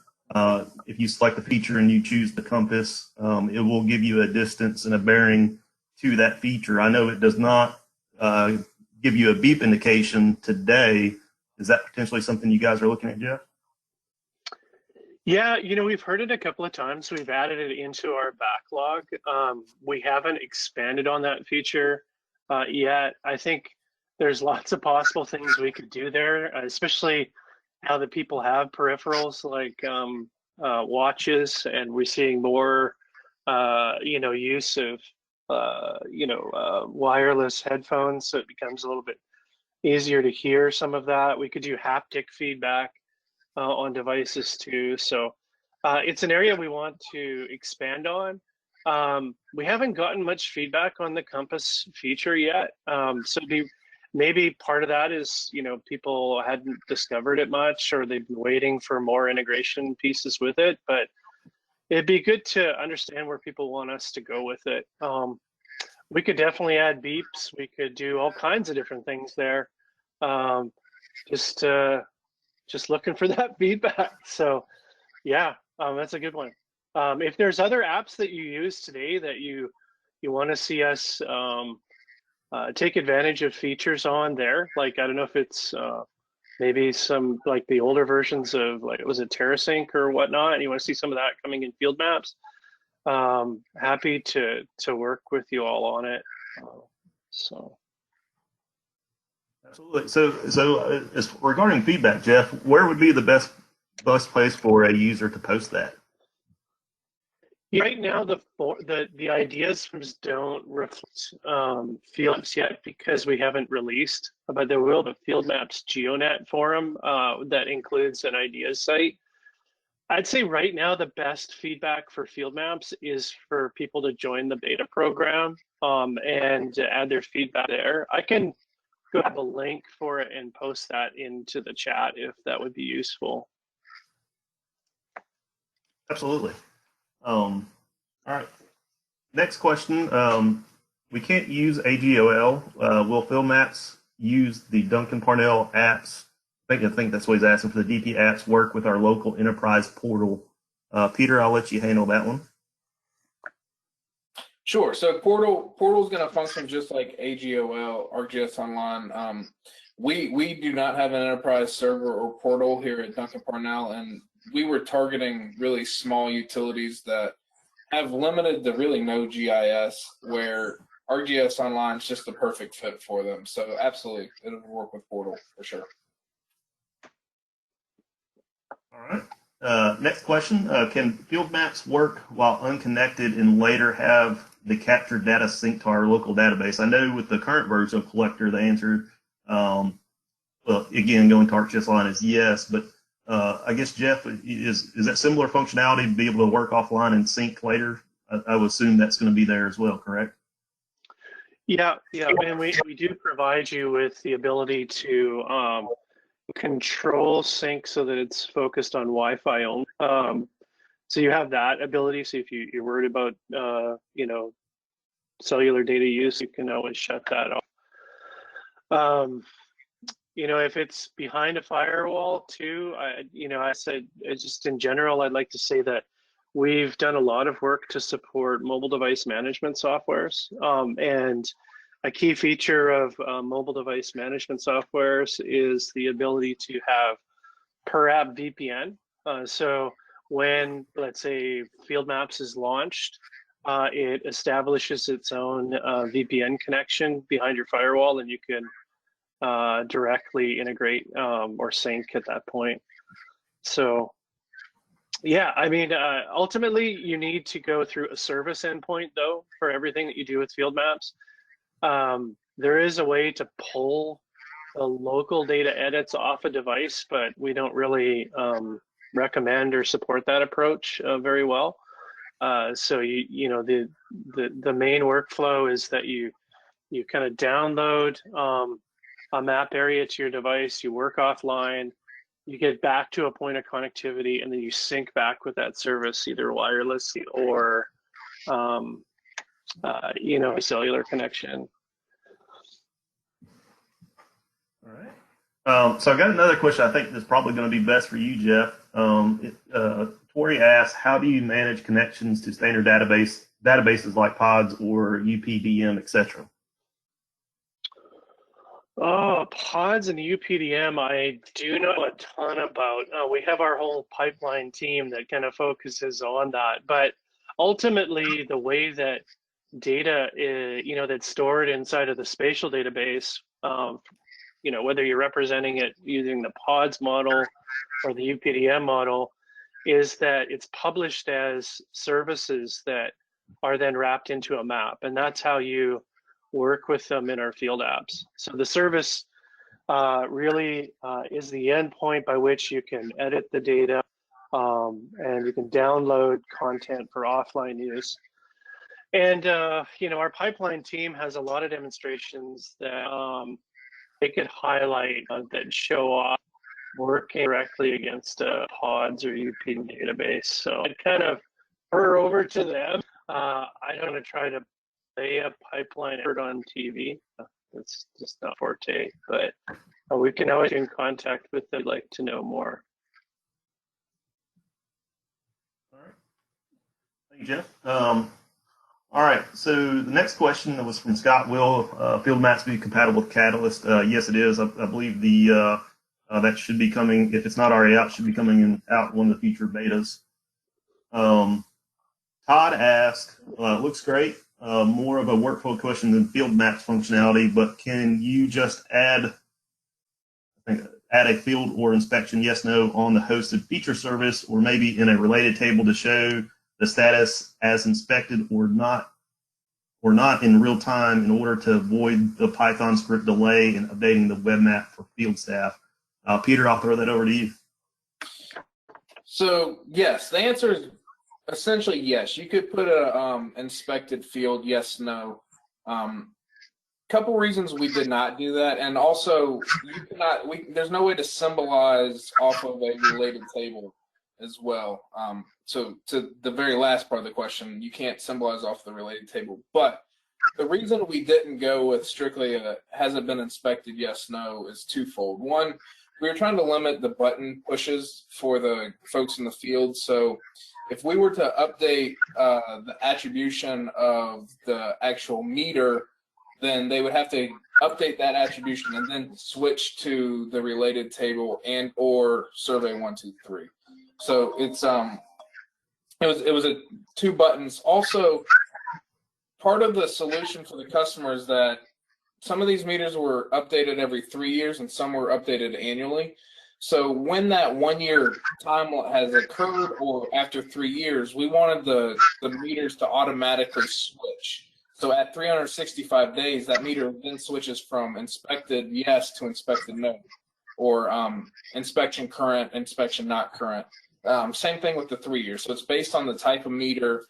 if you select the feature and you choose the compass, it will give you a distance and a bearing to that feature. I know it does not give you a beep indication today. Is that potentially something you guys are looking at, Jeff? Yeah, we've heard it a couple of times. We've added it into our backlog. We haven't expanded on that feature yet. I think there's lots of possible things we could do there, especially now that people have peripherals like watches, and we're seeing more, use of, wireless headphones. So it becomes a little bit easier to hear some of that. We could do haptic feedback on devices too. So it's an area we want to expand on. We haven't gotten much feedback on the compass feature yet. So maybe part of that is, people hadn't discovered it much, or they've been waiting for more integration pieces with it, but it'd be good to understand where people want us to go with it. We could definitely add beeps. We could do all kinds of different things there. Just looking for that feedback. So yeah, that's a good one. If there's other apps that you use today that you want to see us take advantage of features on there, like, I don't know if it's maybe some, like the older versions of, like, was it TerraSync or whatnot, and you want to see some of that coming in field maps, happy to work with you all on it. So. Absolutely. So as regarding feedback, Jeff, where would be the best place for a user to post that? Right now, the ideas don't reflect field maps yet, because we haven't released, but there will be Field Maps GeoNet forum that includes an ideas site. I'd say right now the best feedback for field maps is for people to join the beta program and add their feedback there. I can grab a link for it and post that into the chat if that would be useful. Absolutely. All right. Next question. We can't use AGOL. Will field maps use the Duncan-Parnell apps? I think that's what he's asking, for the DP apps work with our local enterprise portal. Peter, I'll let you handle that one. Sure. So portal is going to function just like AGOL, ArcGIS Online. We do not have an enterprise server or portal here at Duncan-Parnell, and we were targeting really small utilities that have limited to really no GIS, where ArcGIS Online is just the perfect fit for them. So absolutely, it'll work with portal for sure. All right. Next question. Can field maps work while unconnected and later have the captured data synced to our local database? I know with the current version of Collector, the answer, well, again, going to ArcGIS Online is yes, but I guess, Jeff, is that similar functionality to be able to work offline and sync later? I would assume that's going to be there as well, correct? Yeah, and we do provide you with the ability to control sync so that it's focused on Wi-Fi only. So you have that ability. So if you're worried about, cellular data use, you can always shut that off. If it's behind a firewall too, I said just in general, I'd like to say that we've done a lot of work to support mobile device management softwares. And a key feature of mobile device management softwares is the ability to have per app VPN. So when, let's say, Field Maps is launched, it establishes its own VPN connection behind your firewall, and you can directly integrate or sync at that point. So yeah, I mean, ultimately you need to go through a service endpoint though for everything that you do with Field Maps. There is a way to pull the local data edits off a device, but we don't really recommend or support that approach very well. So the main workflow is that you kind of download a map area to your device, you work offline, you get back to a point of connectivity, and then you sync back with that service either wirelessly or a cellular connection. All right. So I've got another question. I think that's probably going to be best for you, Jeff. Tori asks, how do you manage connections to standard databases like PODS or UPDM, etc.? Oh, PODS and UPDM, I do know a ton about. We have our whole pipeline team that kind of focuses on that. But ultimately, the way that data is, that's stored inside of the spatial database, whether you're representing it using the PODS model or the UPDM model, is that it's published as services that are then wrapped into a map. And that's how you work with them in our field apps. So the service really is the endpoint by which you can edit the data and you can download content for offline use. And our pipeline team has a lot of demonstrations that they could highlight that show off working directly against a PODS or UPDM database. So I'd kind of refer over to them. I don't want to try to play a pipeline effort on TV. That's just not forte, but we can always get in contact with them if they'd like to know more. All right. Thank you, Jeff. All right. So the next question was from Scott. Will Field Maps be compatible with Catalyst? Yes, it is. I believe that should be coming. If it's not already out, should be coming out in one of the future betas. Todd asked, looks great. More of a workflow question than Field Maps functionality, but can you just add a field or inspection yes, no on the hosted feature service, or maybe in a related table to show the status as inspected or not in real time in order to avoid the Python script delay in updating the web map for field staff? Peter, I'll throw that over to you. So yes, the answer is essentially yes. You could put a inspected field yes, no. Couple reasons we did not do that, and also you cannot. There's no way to symbolize off of a related table as well. So to the very last part of the question, you can't symbolize off the related table. But the reason we didn't go with strictly a has it been inspected yes, no is twofold. One, we were trying to limit the button pushes for the folks in the field. So if we were to update the attribution of the actual meter, then they would have to update that attribution and then switch to the related table and or survey 1, 2, 3. So it's it was a 2 buttons. Also, part of the solution for the customer is that some of these meters were updated every 3 years and some were updated annually. So when that 1 year time has occurred or after 3 years, we wanted the meters to automatically switch. So at 365 days, that meter then switches from inspected yes to inspected no, or inspection current, inspection not current. Same thing with the 3 years. So it's based on the type of meter.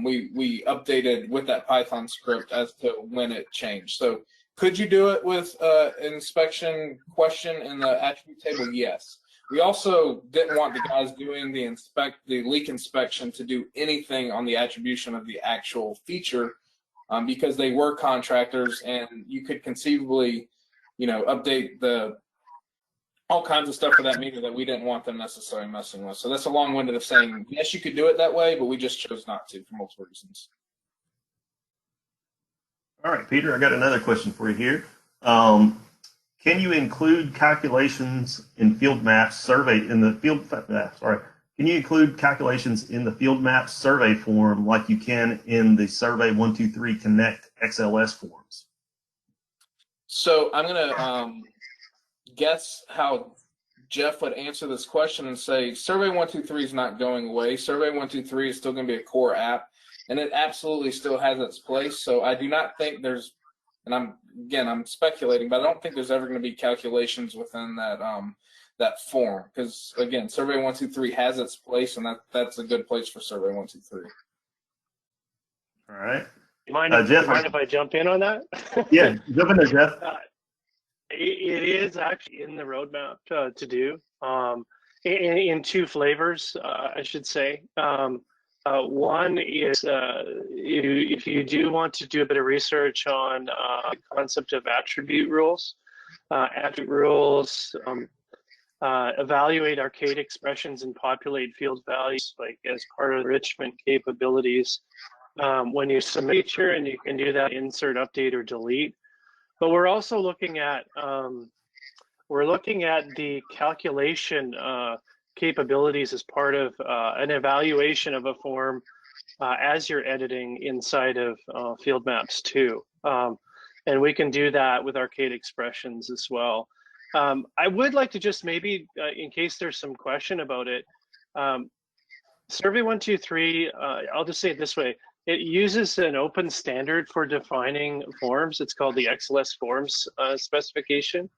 We updated with that Python script as to when it changed. So Could you do it with inspection question in the attribute table? Yes. We also didn't want the guys doing the leak inspection to do anything on the attribution of the actual feature, because they were contractors, and you could conceivably, update all kinds of stuff for that meter that we didn't want them necessarily messing with. So that's a long-winded of saying, yes, you could do it that way, but we just chose not to for multiple reasons. All right, Peter, I got another question for you here. Can you include calculations in field maps survey in the field maps? Sorry, can you include calculations in the field maps survey form like you can in the Survey 123 Connect XLS forms? So I'm gonna guess how Jeff would answer this question and say Survey 123 is not going away. Survey 123 is still going to be a core app, and it absolutely still has its place. So I do not think there's, and I'm speculating, but I don't think there's ever going to be calculations within that form, because again, Survey 123 has its place, and that's a good place for Survey 123. All right. You mind if I jump in on that? Yeah, jump in there, Jeff. It is actually in the roadmap to do in two flavors, I should say. One is if you do want to do a bit of research on the concept of attribute rules, evaluate arcade expressions and populate field values like as part of enrichment capabilities when you submit a feature, and you can do that insert, update, or delete. But we're also looking at the calculation capabilities as part of an evaluation of a form as you're editing inside of field maps too. And we can do that with arcade expressions as well. I would like to just maybe, in case there's some question about it, Survey 123, I'll just say it this way, it uses an open standard for defining forms. It's called the XLS forms specification.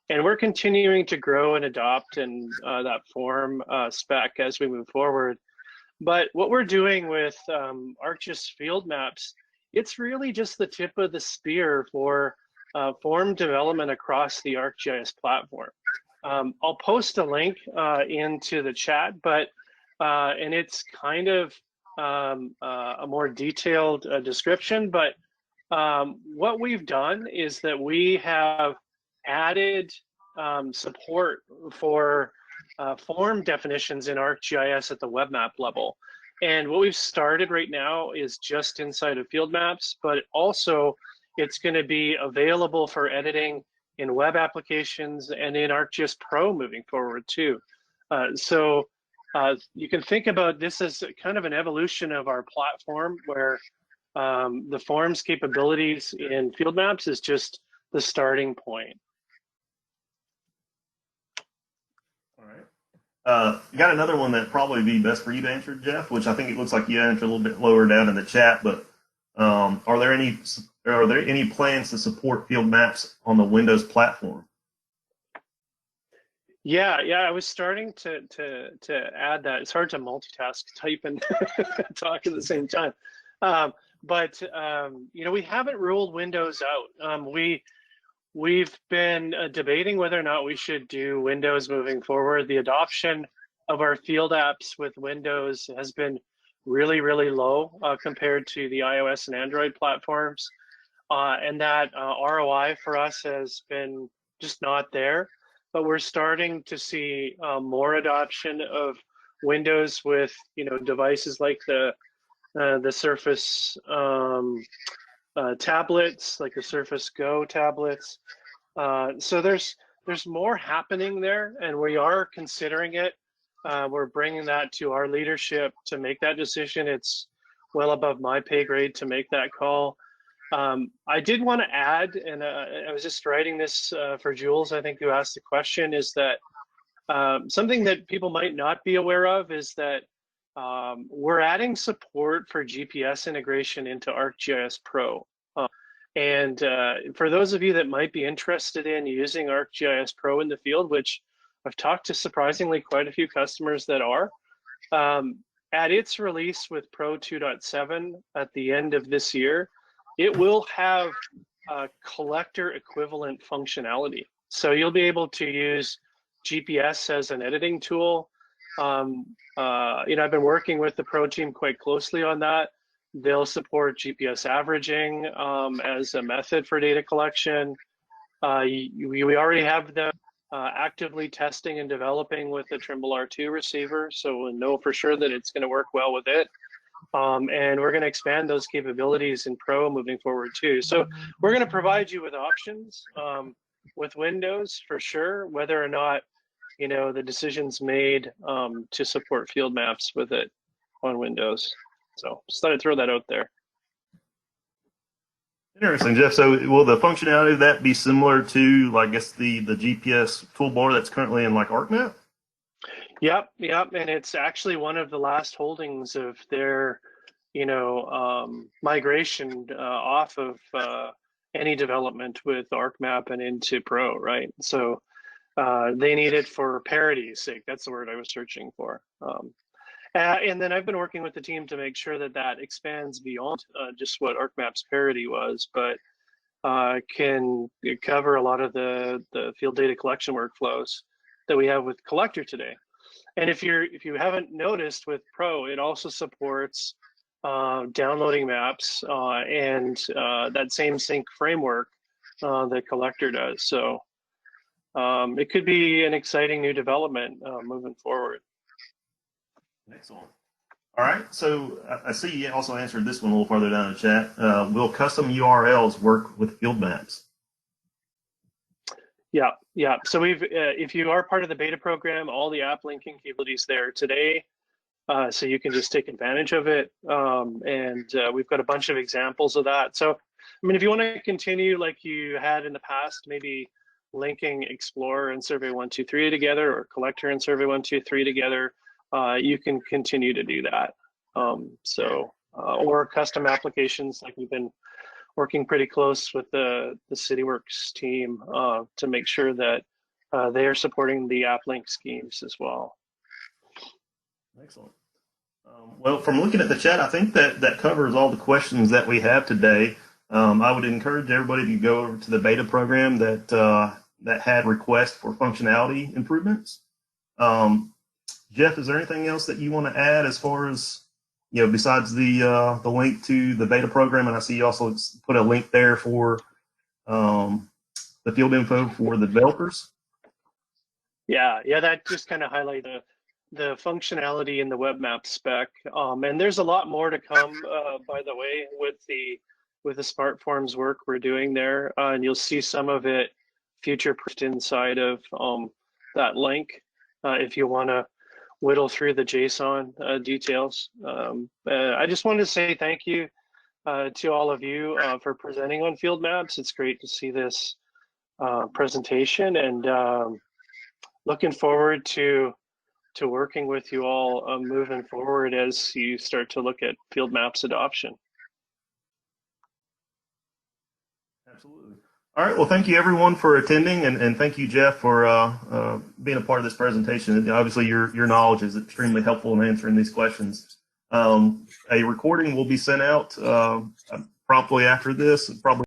And we're continuing to grow and adopt that form spec as we move forward. But what we're doing with ArcGIS field maps, it's really just the tip of the spear for form development across the ArcGIS platform. I'll post a link into the chat, and it's kind of a more detailed description. But what we've done is that we have added support for form definitions in ArcGIS at the web map level. And what we've started right now is just inside of field maps, but also it's going to be available for editing in web applications and in ArcGIS Pro moving forward too. So you can think about this as kind of an evolution of our platform, where the forms capabilities in field maps is just the starting point. All right. You got another one that probably be best for you to answer, Jeff, which I think it looks like you answered a little bit lower down in the chat. But are there any plans to support field maps on the Windows platform? Yeah, I was starting to add that. It's hard to multitask, type and talk at the same time. But we haven't ruled Windows out. We've been debating whether or not we should do Windows moving forward. The adoption of our field apps with Windows has been really, really low compared to the iOS and Android platforms. And that ROI for us has been just not there. But we're starting to see more adoption of Windows with devices like the Surface tablets, like the Surface Go tablets. So there's more happening there, and we are considering it. We're bringing that to our leadership to make that decision. It's well above my pay grade to make that call. I did want to add, and I was just writing this for Jules, I think, who asked the question, is that something that people might not be aware of is that we're adding support for GPS integration into ArcGIS Pro. And for those of you that might be interested in using ArcGIS Pro in the field, which I've talked to surprisingly quite a few customers that are, at its release with Pro 2.7 at the end of this year, it will have collector equivalent functionality. So you'll be able to use GPS as an editing tool. I've been working with the Pro team quite closely on that. They'll support GPS averaging as a method for data collection. We already have them actively testing and developing with the Trimble R2 receiver, so we'll know for sure that it's going to work well with it. And we're going to expand those capabilities in Pro moving forward too. So we're going to provide you with options with Windows for sure, whether or not the decision's made to support field maps with it on Windows. So just thought I'd throw that out there. Interesting, Jeff. So will the functionality of that be similar to, I guess, the GPS toolbar that's currently in like ArcMap? Yep. And it's actually one of the last holdings of their, migration off of any development with ArcMap and into Pro, right? So they need it for parity's sake. That's the word I was searching for. And then I've been working with the team to make sure that that expands beyond just what ArcMap's parity was, but can cover a lot of the field data collection workflows that we have with Collector today. And if you haven't noticed with Pro, it also supports downloading maps and that same sync framework that Collector does. So it could be an exciting new development moving forward. Excellent. All right. So I see you also answered this one a little farther down in the chat. Will custom URLs work with field maps? Yeah. So if you are part of the beta program, all the app linking capabilities there today, so you can just take advantage of it. And we've got a bunch of examples of that. So, if you want to continue like you had in the past, maybe linking Explorer and Survey 123 together, or Collector and Survey 123 together, you can continue to do that. Or custom applications, like we've been working pretty close with the CityWorks team to make sure that they are supporting the app link schemes as well. Excellent. Well, from looking at the chat, I think that covers all the questions that we have today. I would encourage everybody to go over to the beta program that had requests for functionality improvements. Jeff, is there anything else that you want to add as far as, besides the link to the beta program? And I see you also put a link there for the field info for the developers. Yeah, that just kind of highlight the functionality in the web map spec. And there's a lot more to come, by the way, with the Smart Forms work we're doing there. And you'll see some of it future-proofed inside of that link if you want to whittle through the JSON details. I just wanted to say thank you to all of you for presenting on field maps. It's great to see this presentation, and looking forward to working with you all moving forward as you start to look at field maps adoption. Absolutely. All right. Well, thank you everyone for attending, and thank you, Jeff, for being a part of this presentation. Obviously, your knowledge is extremely helpful in answering these questions. A recording will be sent out promptly after this, probably